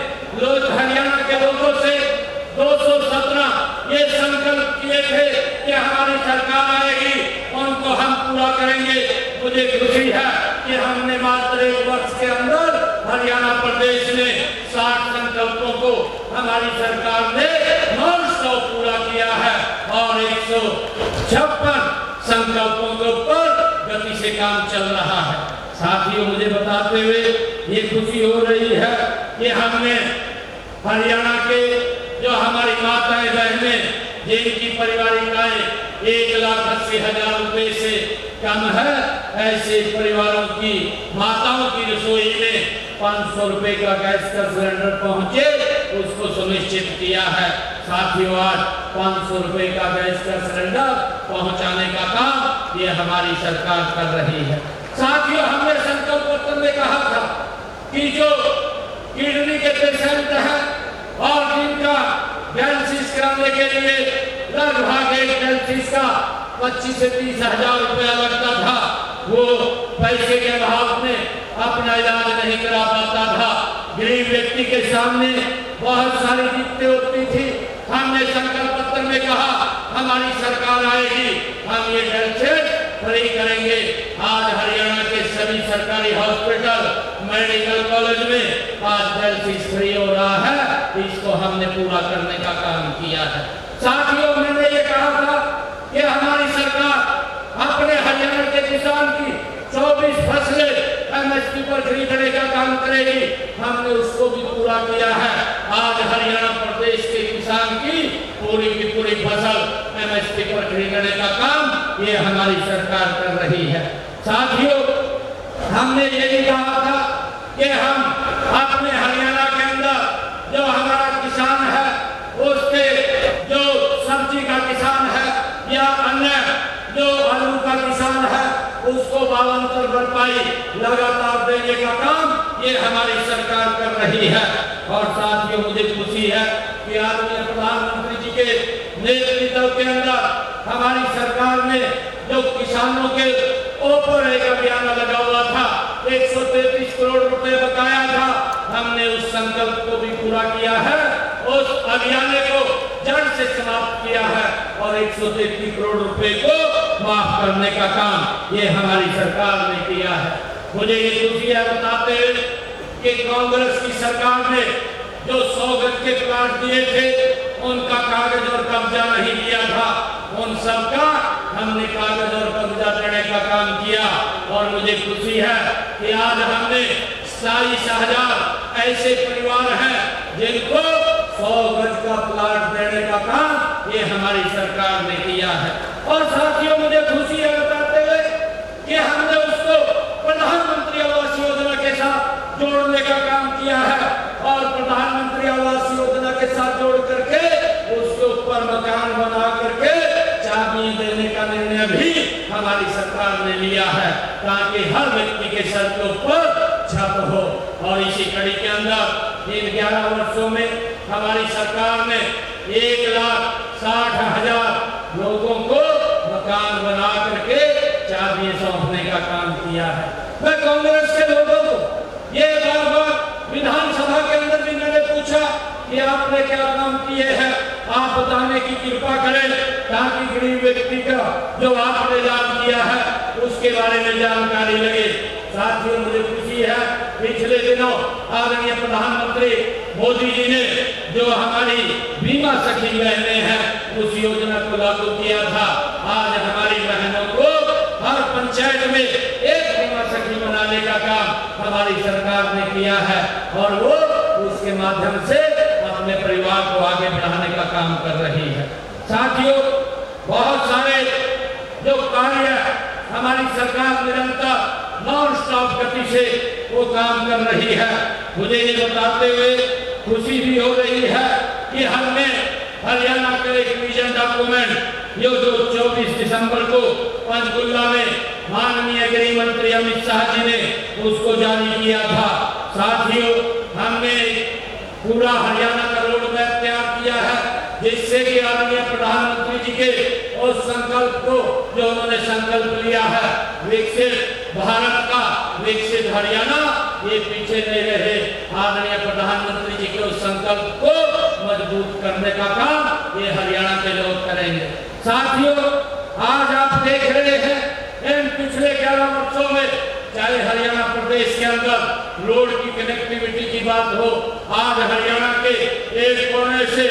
हरियाणा के लोगों से 217 ये संकल्प किए थे कि हमारी सरकार आएगी, उनको हम पूरा करेंगे। मुझे खुशी है कि हमने मात्र 1 वर्ष के अंदर हरियाणा प्रदेश में 60 संकल्पों को हमारी सरकार ने नॉन स्टॉप पूरा किया है और 156 संकल्पों के ऊपर गति से काम चल रहा है। साथियों, मुझे बताते हुए ये खुशी हो रही है कि हमने हरियाणा के जो हमारी माताएं बहनें जिनकी पारिवारिक आय 1,80,000 रुपए से कम है, ऐसे परिवारों की माताओं की रसोई में 500 रुपए का गैस का सिलेंडर पहुंचे, उसको सुनिश्चित किया है। साथियों, आज 500 रुपए का गैस का सिलेंडर पहुंचाने का काम ये हमारी सरकार कर रही है। साथियों, हमने संकल्प पत्र में कहा था कि जो किडनी के पेशेंट हैं और जिनका डायलिसिस कराने के लिए लगभग एक डायलिसिस का 25 से 30 हजार रुपया लगता था, वो पैसे के अभाव में अपना इलाज नहीं करा पाता था। गरीब व्यक्ति के सामने बहुत सारी दिक्कतें होती थी। हमने संकल्प पत्र में कहा हमारी सरकार आएगी, हम ये डायलिसिस फ्री करेंगे। आज हरियाणा के सभी सरकारी हॉस्पिटल, मेडिकल कॉलेज में आज डायलिसिस फ्री हो रहा है, इसको हमने पूरा करने का काम किया है। साथियों, मैंने ये कहा था कि हमारी सरकार अपने हरियाणा के किसान की 24 फसलें एमएसपी पर खरीदने का काम करेगी, हमने उसको भी पूरा किया है। आज हरियाणा प्रदेश के किसान की पूरी फसल एमएसपी पर खरीदने का काम ये हमारी सरकार कर रही है। साथियों, हमने ये भी कहा था कि हम अपने हरियाणा के अंदर जो हमारा किसान है, उसके जो सब्जी का किसान है या अन्य जो आलू का किसान है, उसको बावंतर भरपाई लगातार देने का काम ये हमारी सरकार कर रही है। और साथियों, मुझे खुशी है कि आदरणीय प्रधानमंत्री जी के नेतृत्व के अंदर हमारी सरकार ने जो किसानों के ऊपर एक अभियान लगा हुआ था, 133 करोड़ रुपए बकाया था, हमने उस संकल्प को भी पूरा किया है, उस अभियान को जड़ से समाप्त किया है और 133 करोड़ रुपए को माफ करने का काम ये हमारी सरकार ने किया है। मुझे ये खुशी है बताते हुए कि कांग्रेस की सरकार ने जो 100 गज के प्लाट दिए थे, उनका कागज और कब्जा नहीं दिया था, उन सबका हमने कागज और कब्जा देने का काम किया। और मुझे खुशी है कि आज हमने 27,000 ऐसे परिवार हैं जिनको 100 गज का प्लाट देने का काम ये हमारी सरकार ने किया है। और साथियों, मुझे खुशी है बताते हुए कि हमने उसको प्रधानमंत्री आवास योजना के साथ जोड़ने का काम किया है और प्रधानमंत्री आवास योजना के साथ जोड़ करके उसके ऊपर मकान बना करके चाबी देने का निर्णय भी हमारी सरकार ने लिया है, ताकि हर व्यक्ति के सर के ऊपर छत हो। और इसी कड़ी के अंदर इन 11 वर्षों में हमारी सरकार ने 1,60,000 लोगों को मकान बना करके चाबी सौंपने का काम किया है। मैं कांग्रेस के लोगों को ये बार-बार विधानसभा के अंदर भी मैंने पूछा कि आपने क्या काम किए हैं, आप बताने की कृपा करें ताकि गरीब व्यक्ति का जो आपने लाभ किया है उसके बारे में जानकारी लगे। साथियों, मुझे खुशी है पिछले दिनों आदरणीय प्रधानमंत्री मोदी जी ने जो हमारी बीमा सखी बहनें हैं उस योजना को लागू किया था। आज हमारी बहनों को हर पंचायत में एक बीमा सखी बनाने का काम हमारी सरकार ने किया है और वो उसके माध्यम से अपने परिवार को आगे बढ़ाने का काम कर रही है। साथियों, बहुत सारे जो कार्य हमारी सरकार निरंतर नॉन स्टॉप गति से वो काम कर रही है। मुझे ये बताते हुए खुशी भी हो रही है कि हमने हरियाणा का एक विजन डॉक्यूमेंट जो 24 दिसंबर को पंचकुला में माननीय गृह मंत्री अमित शाह जी ने उसको जारी किया था। साथियों, हमने पूरा हरियाणा का रोड मैप तैयार किया है जिससे कि आदरणीय प्रधानमंत्री जी के उस संकल्प को जो उन्होंने संकल्प लिया है विकसित भारत का, विकसित हरियाणा, ये पीछे नहीं रहे। आदरणीय प्रधानमंत्री जी के उस संकल्प को मजबूत करने का काम ये हरियाणा के लोग करेंगे। साथियों, आज आप देख रहे हैं इन पिछले 11 वर्षों में चाहे हरियाणा प्रदेश के अंदर रोड की कनेक्टिविटी की बात हो, आज हरियाणा के एक कोने से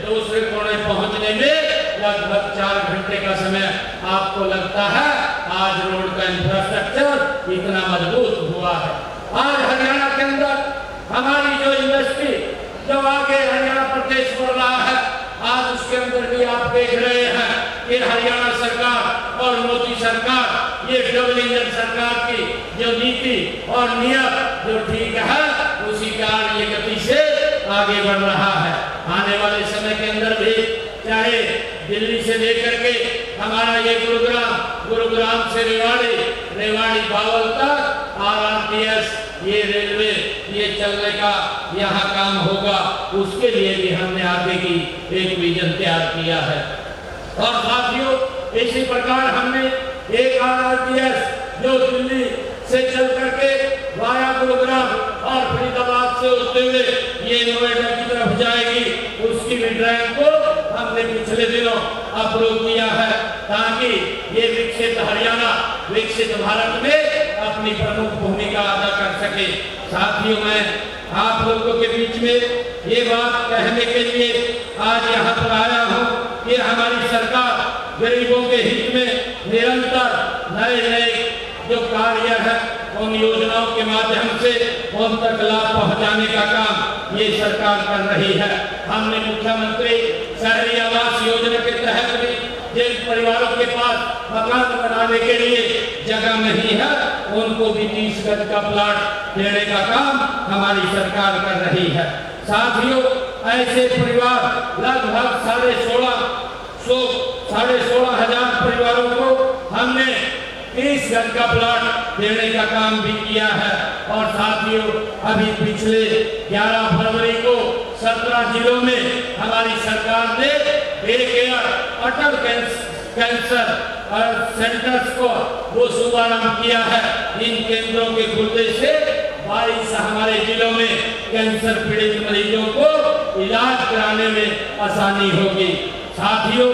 दूसरे कोने पहुंचने में लगभग 4 घंटे का समय आपको लगता है। आज रोड का इंफ्रास्ट्रक्चर इतना मजबूत हुआ है। आज हरियाणा के अंदर हमारी जो इंडस्ट्री जो आगे हरियाणा प्रदेश बढ़ रहा है, आज उसके अंदर भी आप देख रहे हैं कि हरियाणा सरकार और मोदी सरकार ये डबल इंजन सरकार की जो नीति और नियत जो ठीक है उसी कारण ये गति से आगे बढ़ रहा है। आने वाले समय के अंदर भी चाहे दिल्ली से लेकर के हमारा ये गुरुग्राम से रेवाड़ी बावल तक RRTS ये रेलवे ये चलने का यहाँ काम होगा, उसके लिए भी हमने आगे की एक विजन तैयार किया है। और साथियों, इसी प्रकार हमने एक RRTS जो दिल्ली से चल करके वाया गुरुग्राम और फरीदाबाद से होते हुए ये नोएडा की तरफ जाएगी, उसकी भी ड्राइंग को हमने पिछले दिनों अप्रूव किया है ताकि ये विकसित हरियाणा, विकसित भारत में अपनी प्रमुख भूमिका अदा कर सके। साथियों, मैं आप लोगों के बीच में ये बात कहने के लिए आज यहाँ पर आया हूँ कि हमारी सरकार गरीबों के हित में निरंतर नए जो कार्य है उन योजनाओं के माध्यम से उन तक लाभ पहुंचाने का काम ये सरकार कर रही है। हमने मुख्यमंत्री शहरी आवास योजना के तहत भी जिन परिवारों के पास मकान बनाने के लिए जगह नहीं है उनको भी 30 गज का प्लाट देने का काम हमारी सरकार कर रही है। साथियों, ऐसे परिवार लगभग 16,500 परिवारों को हमने 30 गज का प्लाट देने का काम भी किया है। और साथियों, अभी पिछले 11 फरवरी को 17 जिलों में हमारी सरकार ने अटल कैंसर सेंटर्स को वो शुभारंभ किया है। इन केंद्रों के खुलने से 22 हमारे जिलों में कैंसर पीड़ित मरीजों को इलाज कराने में आसानी होगी। साथियों,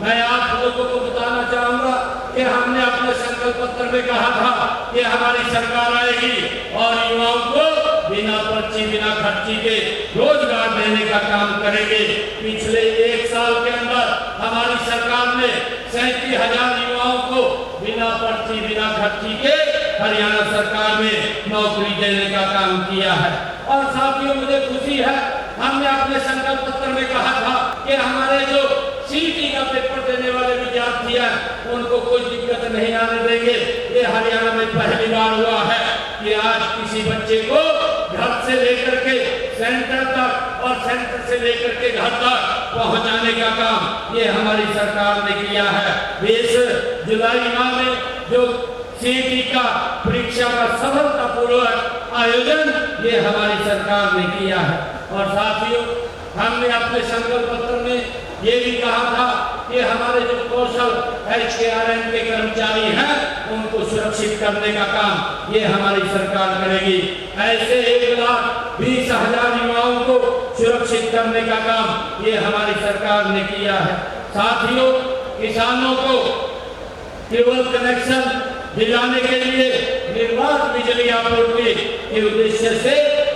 मैं आप लोगों को बताना चाहूंगा कि हमने अपने संकल्प पत्र में कहा था कि हमारी सरकार आएगी और युवाओं को बिना पर्ची बिना खर्ची के रोजगार देने का काम करेंगे। पिछले 1 साल के अंदर हमारी सरकार ने 37,000 युवाओं को बिना पर्ची बिना खर्ची के हरियाणा सरकार में नौकरी देने का काम किया है। और साथियों, मुझे खुशी है हमने अपने संकल्प पत्र में कहा था कि हमारे जो सीटी का पेपर देने वाले विद्यार्थी हैं उनको कोई दिक्कत नहीं आने देंगे। ये हरियाणा में पहली बार हुआ है कि आज किसी बच्चे को घर से लेकर के सेंटर तक और सेंटर से लेकर के घर तक पहुंचाने का काम ये हमारी सरकार ने किया है। इस जुलाई माह में जो सीटी का परीक्षा का सफलतापूर्वक आयोजन ये हमारी सरकार ने किया है। और साथियों, हमने अपने संकल्प पत्र में ये भी कहा था कि हमारे जो कौशल HKRM के कर्मचारी हैं उनको सुरक्षित करने का काम ये हमारी सरकार करेगी। ऐसे 1,20,000 युवाओं को सुरक्षित करने का काम ये हमारी सरकार ने किया है। साथियों, किसानों को ट्यूबवेल कनेक्शन दिलाने के लिए निर्बाध बिजली आपूर्ति के उद्देश्य से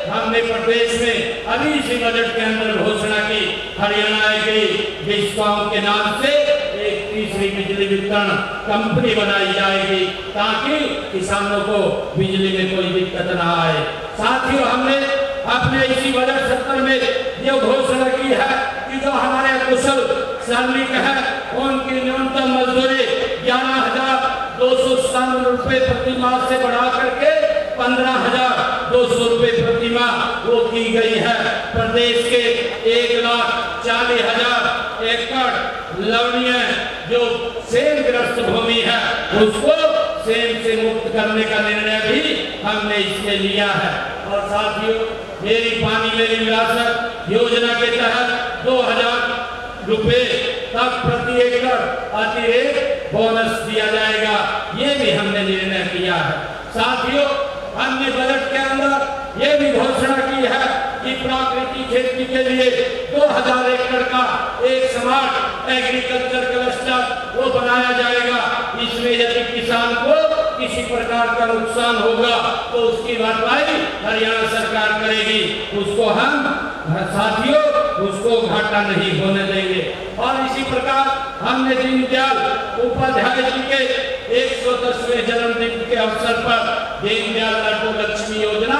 हमने प्रदेश में अभी इसी बजट के अंदर घोषणा की हरियाणा की डिस्कॉम के नाम से एक तीसरी ऐसी बिजली वितरण कंपनी बनाई जाएगी ताकि किसानों को बिजली में कोई दिक्कत ना आए। साथियों, हमने अपने इसी बजट सत्र में ये घोषणा की है कि जो हमारे कुशल श्रमिक है उनकी न्यूनतम मजदूरी 11,297 रुपए प्रति माह से बढ़ा करके 15,200 रुपए प्रति माह वो की गई है। प्रदेश के 1,40,000 एकड़ लवणीय जो सेम ग्रस्त भूमि है उसको सेम से मुक्त करने का निर्णय भी हमने इसमें लिया है। और साथियों, मेरी पानी मेरी विरासत योजना के तहत 2,000 रुपए तक प्रति एकड़ अतिरिक्त बोनस दिया जाएगा, ये भी हमने निर्णय किया है। साथियों, हमने बजट के अंदर ये भी घोषणा की है कि प्राकृतिक खेती के लिए 2,000 एकड़ का एक स्मार्ट एग्रीकल्चर क्लस्टर वो बनाया जाएगा। इसमें यदि किसान को किसी प्रकार का नुकसान होगा तो उसकी भरपाई हरियाणा सरकार करेगी, उसको हम साथियों उसको घाटा नहीं होने देंगे। और इसी प्रकार हमने दीनदयाल उपाध्याय जी के 110वें जन्मदिन के अवसर पर दीनदयाल लक्ष्मी योजना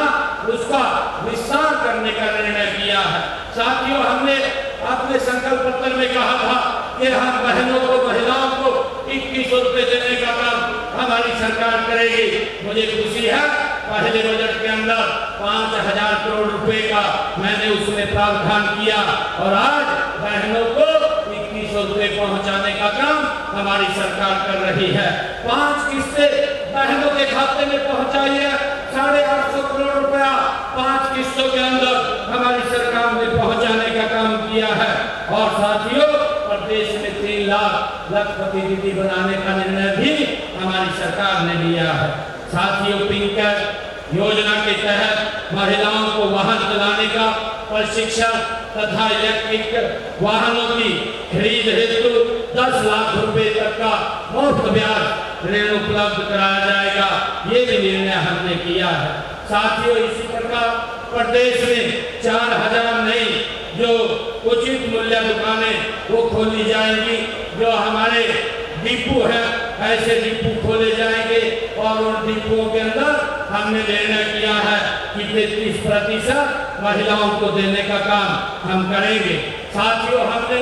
उसका विस्तार करने का निर्णय किया है। साथियों, हमने अपने संकल्प पत्र में कहा था कि हम बहनों को महिलाओं को 2100 रुपए देने का काम हमारी सरकार करेगी। मुझे खुशी है पहले बजट के अंदर 5,000 करोड़ रुपए का मैंने उसमें प्रावधान किया और आज बहनों को 2100 रुपए पहुंचाने का काम हमारी सरकार कर रही है। 5 किस्तें बहनों के खाते में पहुंचाई है। 850 करोड़ रुपया 5 किस्तों के अंदर हमारी सरकार ने पहुंचाने का काम किया है। और साथियों, प्रदेश में 3 लाख लखपति दीदी बनाने का निर्णय भी हमारी सरकार ने लिया है। साथियों, पिंक योजना के तहत महिलाओं को वाहन चलाने का प्रशिक्षण तथा इलेक्ट्रिक वाहनों की खरीद हेतु 10 लाख रुपए तक का मुफ्त ब्याज ऋण उपलब्ध कराया जाएगा, ये भी निर्णय हमने किया है। साथियों, इसी प्रकार प्रदेश में 4,000 नई जो उचित मूल्य दुकानें वो खोली जाएंगी। जो हमारे डिपो है ऐसे डिपो खोले जाएंगे और उन डिपोओं के अंदर हमने निर्णय किया है कि 33% महिलाओं को देने का काम हम करेंगे। साथियों, हमने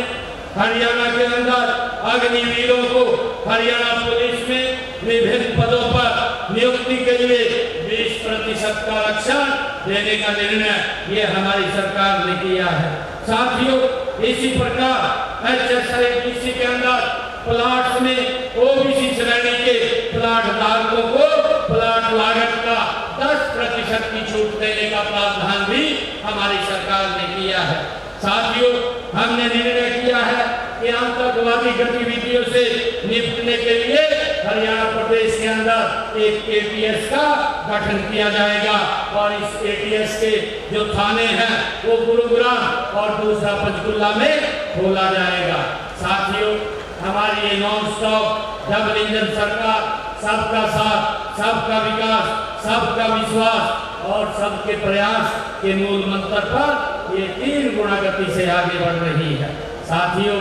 हरियाणा के अंदर अग्निवीरों को हरियाणा पुलिस में विभिन्न पदों पर नियुक्ति के लिए 20% का आरक्षण देने का निर्णय ये हमारी सरकार ने किया है। साथियों, इसी प्रकार HSIDC के अंदर प्लाट में ओबीसी श्रेणी के प्लाट धारकों को प्लाट लागत का 10% की छूट देने का प्रावधान भी हमारी सरकार ने किया है। साथियों, हमने निर्णय किया है कि आतंकवादी गतिविधियों से निपटने के लिए हरियाणा प्रदेश के अंदर एक ATS का गठन किया जाएगा और इस ATS के जो थाने हैं वो गुरुग्राम और दूसरा पंचकुला में खोला जाएगा। साथियों, हमारी ये नॉन स्टॉप डबल इंजन सरकार सबका साथ, सबका विकास, सबका विश्वास और सबके प्रयास के मूल मंत्र पर ये 3 गुना गति से आगे बढ़ रही है। साथियों,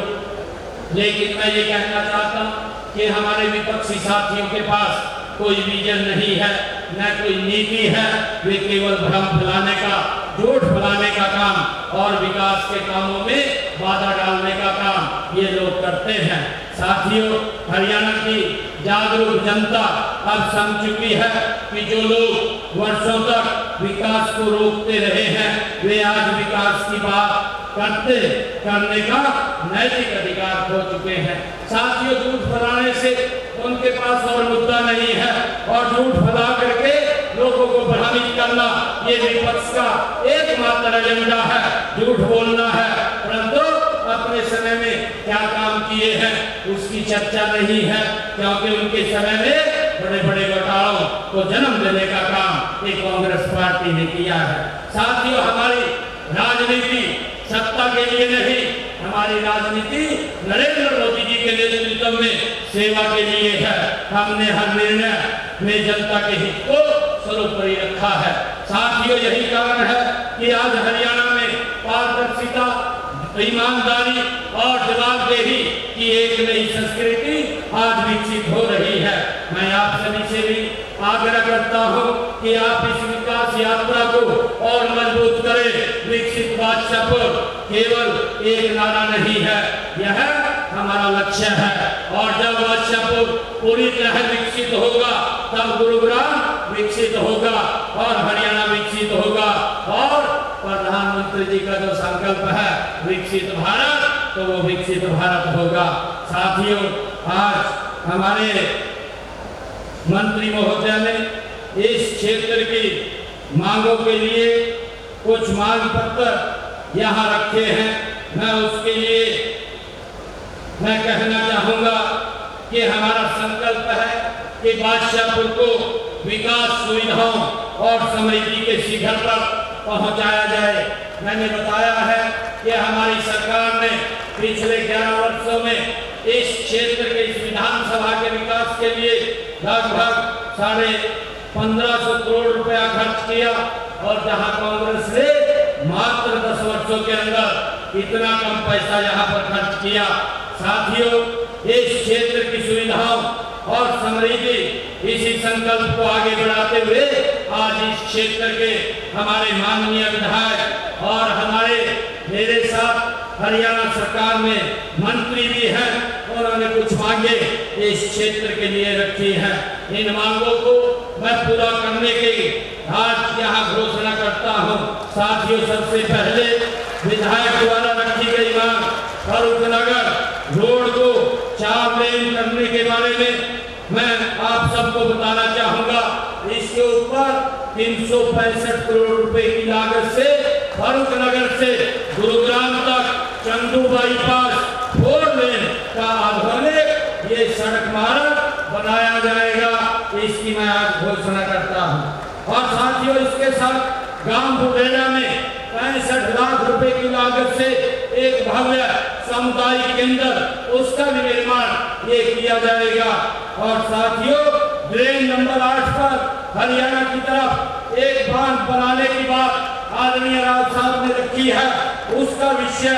लेकिन मैं ये कहना चाहता हूँ कि हमारे विपक्षी साथियों के पास कोई विजन नहीं है, न कोई नीति है। वे केवल भ्रम फैलाने का, झूठ फैलाने का काम और विकास के कामों में बाधा डालने का काम ये लोग करते हैं। साथियों, हरियाणा की जागरूक जनता अब समझ चुकी है कि जो लोग वर्षों तक विकास को रोकते रहे हैं वे आज विकास की बात करने का नैतिक अधिकार खो चुके हैं। साथियों, झूठ फैलाने से उनके पास और मुद्दा नहीं है और झूठ फैला करके लोगों को भ्रमित करना ये विपक्ष का एकमात्र एजेंडा है। झूठ बोलना है, परंतु अपने समय में क्या काम किए हैं उसकी चर्चा नहीं है, क्योंकि उनके समय में बड़े बड़े घोटालों को जन्म देने का काम एक कांग्रेस पार्टी ने किया है। साथियों, हमारी राजनीति सत्ता के लिए नहीं, हमारी राजनीति नरेंद्र मोदी जी के नेतृत्व में सेवा के लिए है। हमने हर निर्णय में जनता के हित को सर्वोपरि रखा है। साथियों, यही कारण है कि आज हरियाणा में पारदर्शिता ईमानदारी और जवाबदेही की एक नई संस्कृति आज विकसित हो रही है। मैं आप सभी से भी आग्रह करता हूं कि आप इस विकास यात्रा को और मजबूत करें। विकसित बादशाहपुर केवल एक नारा नहीं है, यह हमारा लक्ष्य है। और जब बादशाहपुर पूरी तरह विकसित होगा तब गुरुग्राम विकसित होगा और हरियाणा विकसित होगा। और प्रधानमंत्री जी का जो संकल्प है विकसित भारत, तो वो विकसित भारत होगा। साथियों, आज हमारे मंत्री महोदय ने इस क्षेत्र की मांगों के लिए कुछ मांग पत्र यहाँ रखे हैं। मैं उसके लिए मैं कहना चाहूँगा कि हमारा संकल्प है कि बादशाहपुर को विकास सुविधाओं और समृद्धि के शिखर पर पहुँचाया जाए। मैंने बताया है कि हमारी सरकार ने पिछले 11 वर्षों में इस क्षेत्र के इस विधानसभा के विकास के लिए लगभग 1550 करोड़ रुपया खर्च किया, और जहां कांग्रेस ने मात्र 10 वर्षों के अंदर इतना कम पैसा यहां पर खर्च किया। साथियों, इस क्षेत्र की सुविधाओं और समृद्धि, इसी संकल्प को आगे बढ़ाते हुए आज इस क्षेत्र के हमारे माननीय विधायक और हमारे मेरे साथ हरियाणा सरकार में मंत्री भी हैं, उन्होंने कुछ मांगे इस क्षेत्र के लिए रखी हैं। इन मांगों को मैं पूरा करने की आज यहाँ घोषणा करता हूँ। साथियों, सबसे पहले विधायक द्वारा रखी गई मांग फरूखनगर रोड को 4 लेन करने के बारे में मैं आप सबको बताना चाहूँगा। इसके ऊपर 365 करोड़ रुपए की लागत से फरूखनगर से गुरुग्राम तक चंदू बाईपास 4 लेन का आधुनिक ये सड़क मार्ग बनाया जाएगा। इसकी मैं आज घोषणा करता हूँ। और साथियों, इसके साथ गांव बुढ़ेड़ा में 65 लाख रुपए की लागत से एक भव्य सामुदायिक केंद्र, उसका भी निर्माण ये किया जाएगा। और साथियों, ड्रेन नंबर 8 पर हरियाणा की तरफ एक बांध बनाने की बात आदरणीय राज साहब ने रखी है। उसका विषय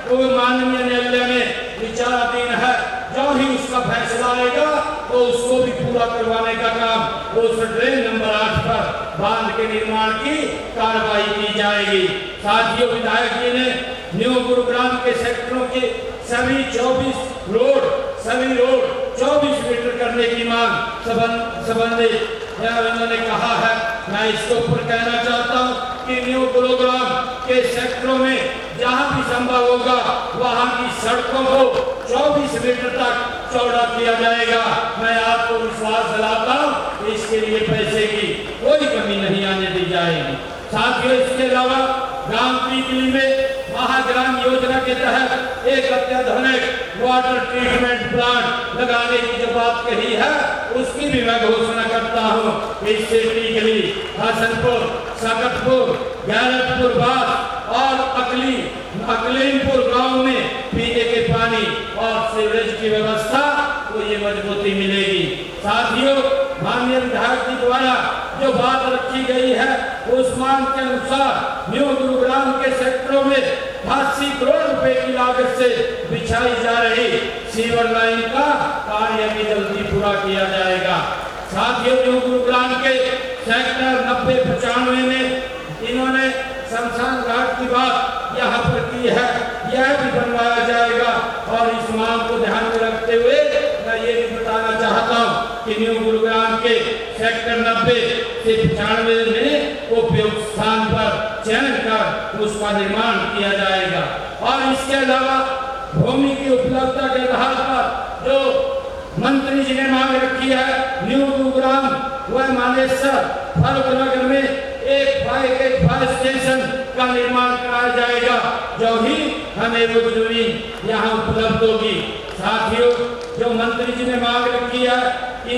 तो माननीय न्यायालय में विचाराधीन है। जो ही उसका फैसला आएगा तो उसको भी पूरा करवाने का काम उस ड्रेन नंबर 8 पर बांध के निर्माण की कार्रवाई की जाएगी। साथियों, विधायक जी ने न्यू गुरुग्राम के सेक्टरों के सभी 24 रोड 24 मीटर करने की मांग संबंधित उन्होंने कहा है। मैं इसके ऊपर कहना चाहता हूँ कि न्यू गुरुग्राम के सेक्टरों में जहाँ भी संभव होगा वहाँ की सड़कों को 24 मीटर तक चौड़ा किया जाएगा। मैं आपको विश्वास दिलाता हूँ, इसके लिए पैसे की कोई कमी नहीं आने दी जाएगी। साथियों, इसके अलावा ग्राम पीपली में महाग्राम योजना के तहत एक अत्याधुनिक वाटर ट्रीटमेंट प्लांट लगाने की जो बात कही है, उसकी भी मैं घोषणा करता हूँ। इससे टीकली, हसनपुर, सकतपुर, गैरतपुर बास और अकलीमपुर गांव में पीने के पानी और सीवरेज की व्यवस्था को ये मजबूती मिलेगी। साथियों, माननीय विधायक जी द्वारा जो बात रखी गई है उस मांग के अनुसार न्यू गुरुग्राम के सेक्टरों में 80 करोड़ रुपए की लागत से बिछाई जा रही सीवर लाइन का कार्य भी जल्दी पूरा किया जाएगा। साथियों, न्यू गुरुग्राम के सेक्टर 90-95 में इन्होंने शमशान घाट की बात यहाँ पर की है, यह भी बनवाया जाएगा। और इस मांग को ध्यान में रखते हुए मैं ये भी बताना चाहता हूँ कि न्यू गुरुग्राम के सेक्टर 90 से 95 में उपयुक्त स्थान पर चयन कर उसका निर्माण किया जाएगा। और इसके अलावा भूमि की उपलब्धता के आधार पर जो मंत्री जी ने मांग रखी है, न्यू गुरुग्राम व मानेसर फरूखनगर में एक फायर स्टेशन का निर्माण कराया जाएगा, जो ही हमें वो जमीन यहाँ उपलब्ध होगी। साथियों, जो मंत्री जी ने मांग रखी है कि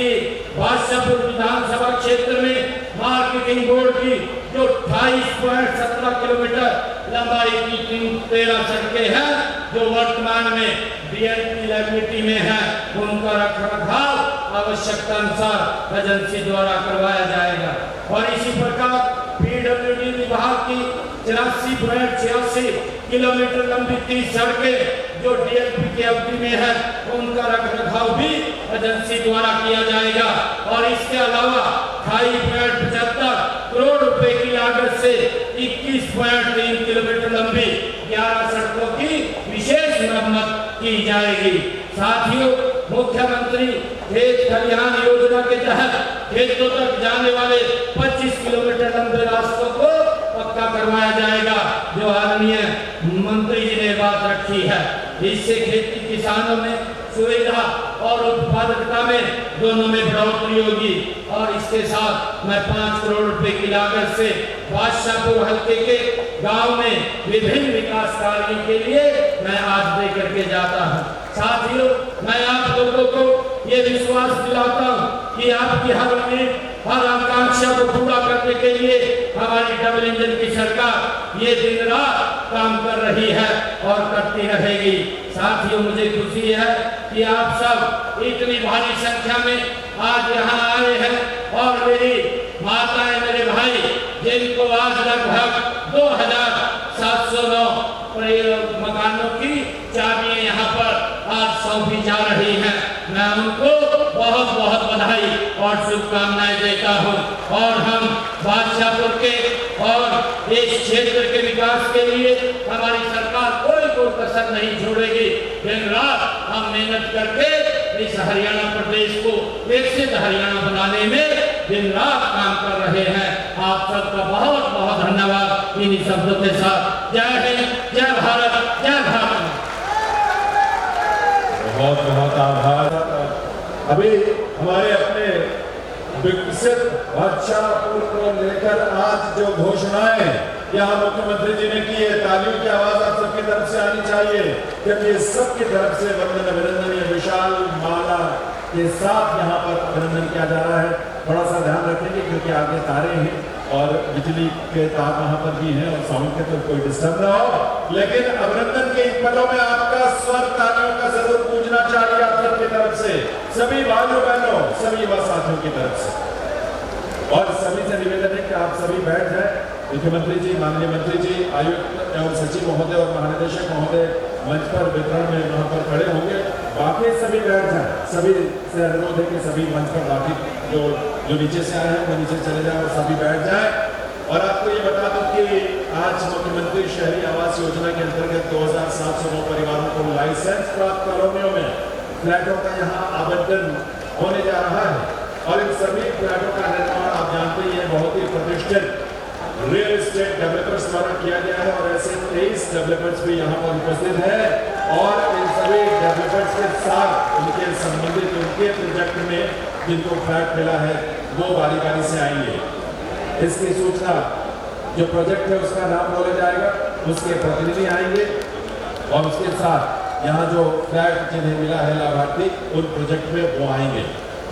बादशाहपुर विधानसभा क्षेत्र में मार्केटिंग बोर्ड की जो 28.17 किलोमीटर लंबाई की 13 सड़कें हैं, जो वर्तमान में DNP लाइबिलिटी में है, उनका रखरखाव आवश्यकता अनुसार एजेंसी द्वारा करवाया जाएगा। और इसी प्रकार PWD विभाग की 84 22.86 किलोमीटर लंबी 30 सड़कें जो डीएलपी की अवधि में है उनका रखरखाव भी एजेंसी द्वारा किया जाएगा। और इसके अलावा 28.75 करोड़ रुपए की लागत से 21.3 किलोमीटर लंबी 11 सड़कों की विशेष मरम्मत की जाएगी। साथियों, मुख्यमंत्री खेत खलिहान योजना के तहत खेतों तक जाने वाले 25 किलोमीटर लंबे रास्तों को पक्का करवाया जाएगा, जो आदरणीय मंत्री जी ने बात रखी है। इससे खेती किसानों में सुविधा और उत्पादकता में दोनों में बढ़ोतरी होगी। और इसके साथ मैं 5 करोड़ रुपए की लागत से बादशाहपुर हल्के के गांव में विभिन्न विकास कार्यों के लिए मैं आज दे करके जाता हूं। साथियों, मैं आप लोगों को ये विश्वास दिलाता हूं कि आपकी हर उम्मीद, हर आकांक्षा को पूरा करने के लिए हमारी डबल इंजन की सरकार ये दिन रात काम कर रही है और करती रहेगी। साथियों, मुझे खुशी है कि आप सब इतनी भारी संख्या में आज यहाँ आए हैं और मेरी माताएं, मेरे भाई, जिनको आज लगभग 2709 मकानों की चाबियां यहाँ पर आज सौंपी जा रही हैं, मैं उनको बहुत बहुत बधाई और शुभकामनाएं देता हूँ। और हम बादशाहपुर के और इस क्षेत्र के विकास के लिए हमारी सरकार कोई कसर नहीं छोड़ेगी। दिन रात हम मेहनत करके इस हरियाणा प्रदेश को विकसित हरियाणा बनाने में दिन रात काम कर रहे हैं। आप सबका बहुत बहुत धन्यवाद। इन्हीं शब्दों के साथ जय हिंद, जय भारत, जय भारत। बहुत बहुत आभार। अभी हमारे अपने विकसित बादशाहपुर को लेकर आज जो घोषणाएं यहाँ मुख्यमंत्री जी ने की है, तालियों की आवाज आप सबकी तरफ से आनी चाहिए, क्योंकि ये सबकी तरफ से वंदन अभिनंदन ये विशाल माला के साथ यहाँ पर अभिनंदन किया जा रहा है। थोड़ा सा ध्यान रखेंगे क्योंकि आगे तारे हैं और बिजली के तार वहां पर भी हैं और साउंड के तो कोई डिस्टर्ब ना हो, लेकिन अभिनंदन के इन पलों में आपका स्वर तालियों का जरूर पूजना चाहिए आप सबकी तरफ से, सभी भाइयों बहनों, सभी युवा साथियों की तरफ से। और सभी से निवेदन है कि आप सभी बैठ जाए। मुख्यमंत्री जी, माननीय मंत्री जी, आयुक्त एवं सचिव महोदय और महानिदेशक महोदय मंच पर वितरण में वहां पर खड़े होंगे। बाकी सभी बैठ जाए। सभी से अनुरोध है कि सभी मंच पर बाकी जो नीचे से आए हैं वो नीचे चले जाए और सभी बैठ जाए। और आपको ये बता दूं कि आज मुख्यमंत्री शहरी आवास योजना के अंतर्गत 2709 परिवारों को लाइसेंस प्राप्त कॉलोनियों में फ्लैटों का यहाँ आवंटन होने जा रहा है। और इन सभी फ्लैटों का निर्माण आप जानते ही है बहुत ही प्रतिष्ठित रियल एस्टेट डेवलपर्स द्वारा किया गया है और ऐसे 23 डेवलपर्स भी यहाँ पर उपस्थित हैं। और इन सभी डेवलपर्स के साथ उनके संबंधित उनके प्रोजेक्ट में जिनको फ्लैट मिला है वो बारी बारी से आएंगे। इसकी सूचना जो प्रोजेक्ट है उसका नाम बोला जाएगा, उसके प्रतिनिधि आएंगे और उसके साथ यहाँ जो फ्लैट जिन्हें मिला है लाभार्थी उन प्रोजेक्ट में वो आएंगे।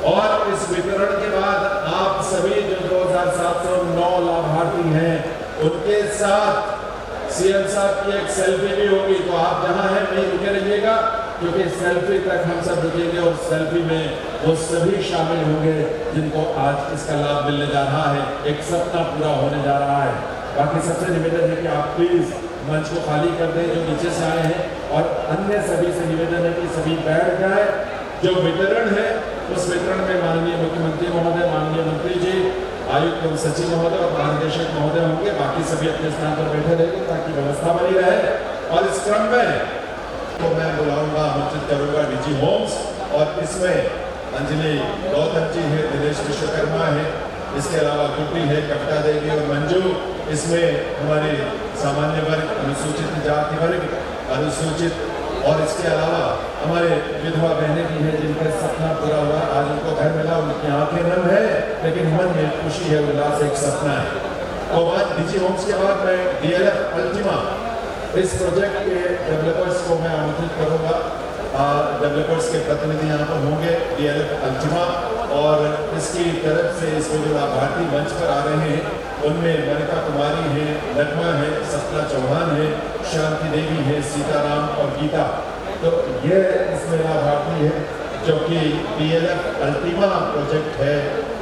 और इस वितरण के बाद आप सभी जो 2709 लाभार्थी हैं उनके साथ सीएम साहब की एक सेल्फी भी होगी। तो आप जहां हैं वहीं रुके रहिएगा क्योंकि सेल्फी तक हम सब रुकेंगे और सेल्फी में वो सभी शामिल होंगे जिनको आज इसका लाभ मिलने जा रहा है। एक सपना पूरा होने जा रहा है। बाकी सबसे निवेदन है कि आप प्लीज मंच को खाली कर दें जो नीचे से आए हैं और अन्य सभी से निवेदन है कि सभी बैठ जाए। जो वितरण है उस वितरण में माननीय मुख्यमंत्री महोदय, माननीय मंत्री जी, आयुक्त एवं सचिव महोदय और महानिदेशक महोदय होंगे। बाकी सभी अपने स्थान पर बैठे रहेंगे ताकि व्यवस्था बनी रहे। और इस क्रम में तो मैं बुलाऊंगा, आमंत्रित करूंगा डीजी होम्स और इसमें अंजलि गौतम जी है, दिनेश विश्वकर्मा है, इसके अलावा गुड्डी है, कविता देवी और मंजू। इसमें हमारे सामान्य वर्ग, अनुसूचित जाति वर्ग, अनुसूचित और इसके अलावा हमारे विधवा बहनें भी हैं जिनका सपना पूरा हुआ, आज उनको घर मिला, उनकी आंखें नम है लेकिन मन में खुशी है, उल्लास, एक सपना है। तो बाद डीजी होम्स के बाद मैं डीएलएफ अल्टीमा इस प्रोजेक्ट के डेवलपर्स को मैं आमंत्रित करूंगा। डेवलपर्स के प्रतिनिधि यहाँ पर होंगे डीएलएफ अल्टीमा और इसकी तरफ से इसमें जो लाभार्थी मंच पर आ रहे हैं उनमें मनिका कुमारी है, नगमा है, सपना चौहान है, शांति देवी है, सीताराम और गीता। तो ये इसमें लाभार्थी है जो कि डीएलएफ अल्टीमा प्रोजेक्ट है।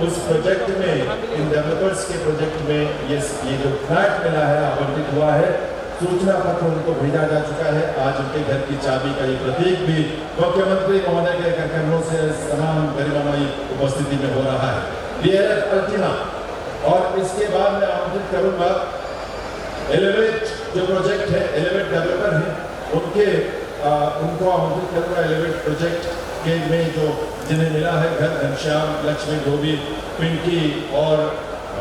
उस प्रोजेक्ट में इन डेवलपर्स के प्रोजेक्ट में ये जो फ्लैट मिला है, आवंटित हुआ है, सूचना पत्र उनको भेजा जा चुका है। आज उनके घर की चाबी का ये प्रतीक भी मुख्यमंत्री महोदय के करकमलों से तमाम गरिमामयी उपस्थिति में हो रहा है। DLF अल्टीना और इसके बाद मैं आमंत्रित करूंगा एलिवेट जो प्रोजेक्ट है, एलिवेट डेवलपर है, उनको आमंत्रित करूंगा। एलिवेट प्रोजेक्ट के में जो जिन्हें मिला है घर, घनश्याम, लक्ष्मी, धोबी, पिंकी और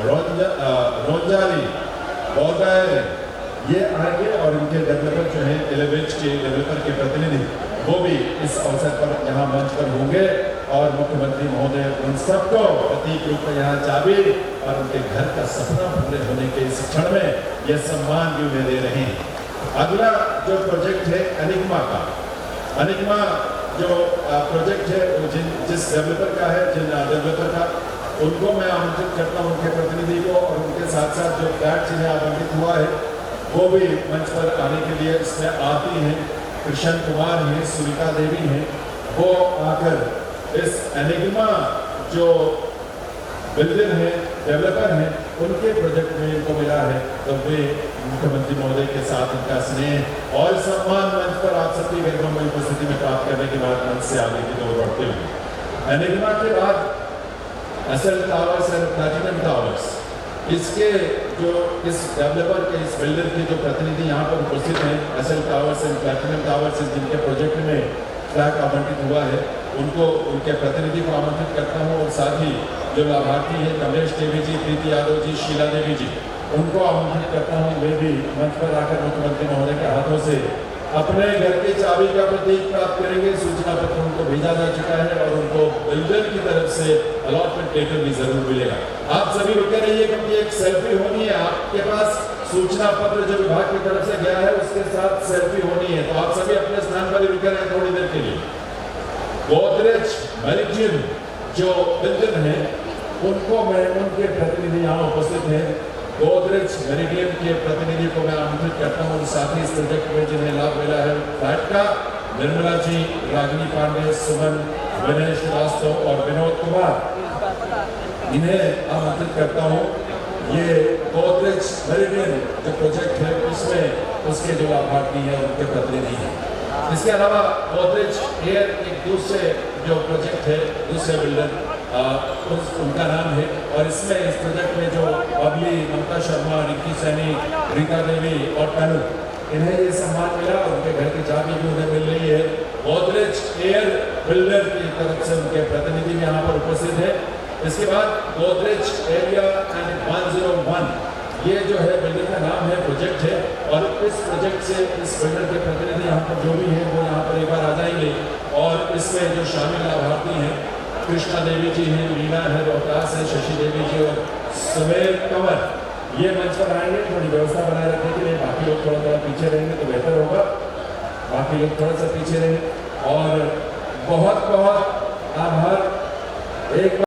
रोजाली बौगायर, ये आएंगे और इनके डेवलपर जो हैं, एलिवेट के डेवलपर के प्रतिनिधि, वो भी इस अवसर पर यहाँ मंच पर होंगे और मुख्यमंत्री महोदय उन सबको प्रतीक रूप में यहाँ चाबी और उनके घर का सपना पूरे होने के इस क्षण में ये सम्मान भी उन्हें दे रहे हैं। अगला जो प्रोजेक्ट है एनिग्मा का, एनिग्मा जो प्रोजेक्ट है जिस डेवलपर का है, जिन डेवलपर का, उनको मैं आमंत्रित करता हूँ, उनके प्रतिनिधि को, और उनके साथ साथ जो फ्लैट जिन्हें आवंटित हुआ है वो भी मंच पर आने के लिए इसमें आती हैं। कृष्ण कुमार हैं, सुनीता देवी हैं, वो आकर इस एनिग्मा जो बिल्डर हैं, डेवलपर हैं, उनके प्रोजेक्ट में इनको मिला है, तो वे मुख्यमंत्री महोदय के साथ इनका स्नेह और सम्मान मंच पर आप सबकी गरिमामयी उपस्थिति में प्राप्त करने के बाद मंच से आगे की ओर बढ़ते हुए एनिग्मा के बाद SL Towers and Platinum Towers, इसके जो इस डेवलपर के, इस बिल्डर के जो प्रतिनिधि यहाँ पर उपस्थित हैं, SL Towers and Platinum Towers, जिनके प्रोजेक्ट में फ्लैट आवंटित हुआ है, उनको, उनके प्रतिनिधि को आमंत्रित करता हूँ और साथ ही जो लाभार्थी हैं कमलेश देवी जी, प्रीति यादव जी, शीला देवी जी, उनको आमंत्रित करता हूँ। वे भी मंच पर आकर मुख्यमंत्री महोदय के हाथों से अपने घर की चाबी का प्रतीक प्राप्त करेंगे। सूचना पत्र उनको भेजा जा चुका है और उनको बिल्डर की तरफ से अलॉटमेंट लेटर भी जरूर मिलेगा। आप सभी रुके रहिए क्योंकि एक सेल्फी होनी है। आपके पास सूचना पत्र जो विभाग की तरफ से गया है उसके साथ सेल्फी होनी है, तो आप सभी अपने स्थान पर ही रुके रहे थोड़ी देर के लिए। गोदरेज मेरिडियन जो बिल्डर है, उनको मैं, उनके प्रतिनिधि यहाँ उपस्थित हैं, गोदरेज मेरिडियन के प्रतिनिधि को मैं आमंत्रित करता हूँ। साथ ही इस प्रोजेक्ट में जिन्हें लाभ मिला है फ्लैट का, निर्मला जी, रागिनी पांडे, सुमन, विनय श्रीवास्तव और विनोद कुमार, इन्हें आमंत्रित करता हूँ। ये गोदरेज मेरिडियन जो प्रोजेक्ट है उसमें उसके जो लाभार्थी हैं उनके प्रतिनिधि हैं। इसके अलावा गोदरेज एयर एक दूसरे जो प्रोजेक्ट है, दूसरे बिल्डर उनका नाम है, और इसमें इस प्रोजेक्ट में जो बबली, ममता शर्मा, रिंकी सैनी, रीता देवी और तनु, इन्हें ये सम्मान मिला और उनके घर की चाबी भी उन्हें मिल रही है। गोदरेज एयर बिल्डर की तरफ से उनके प्रतिनिधि भी यहाँ पर उपस्थित है। इसके बाद गोदरेज एरिया एंड 101, ये जो है बिल्डर का नाम है, प्रोजेक्ट है, और इस प्रोजेक्ट से इस बिल्डर के प्रतिनिधि यहाँ पर जो भी हैं वो यहाँ पर एक बार आ जाएंगे और इसमें जो शामिल लाभार्थी हैं, कृष्णा देवी जी हैं, मीना है, रोहतास है, शशि देवी जी और सुमेर कंवर, ये मंच पर आएंगे। थोड़ी व्यवस्था बनाए रखने के लिए बाकी लोग थोड़ा थोड़ा पीछे रहेंगे तो बेहतर होगा, बाकी लोग थोड़ा सा पीछे रहेंगे। और बहुत बहुत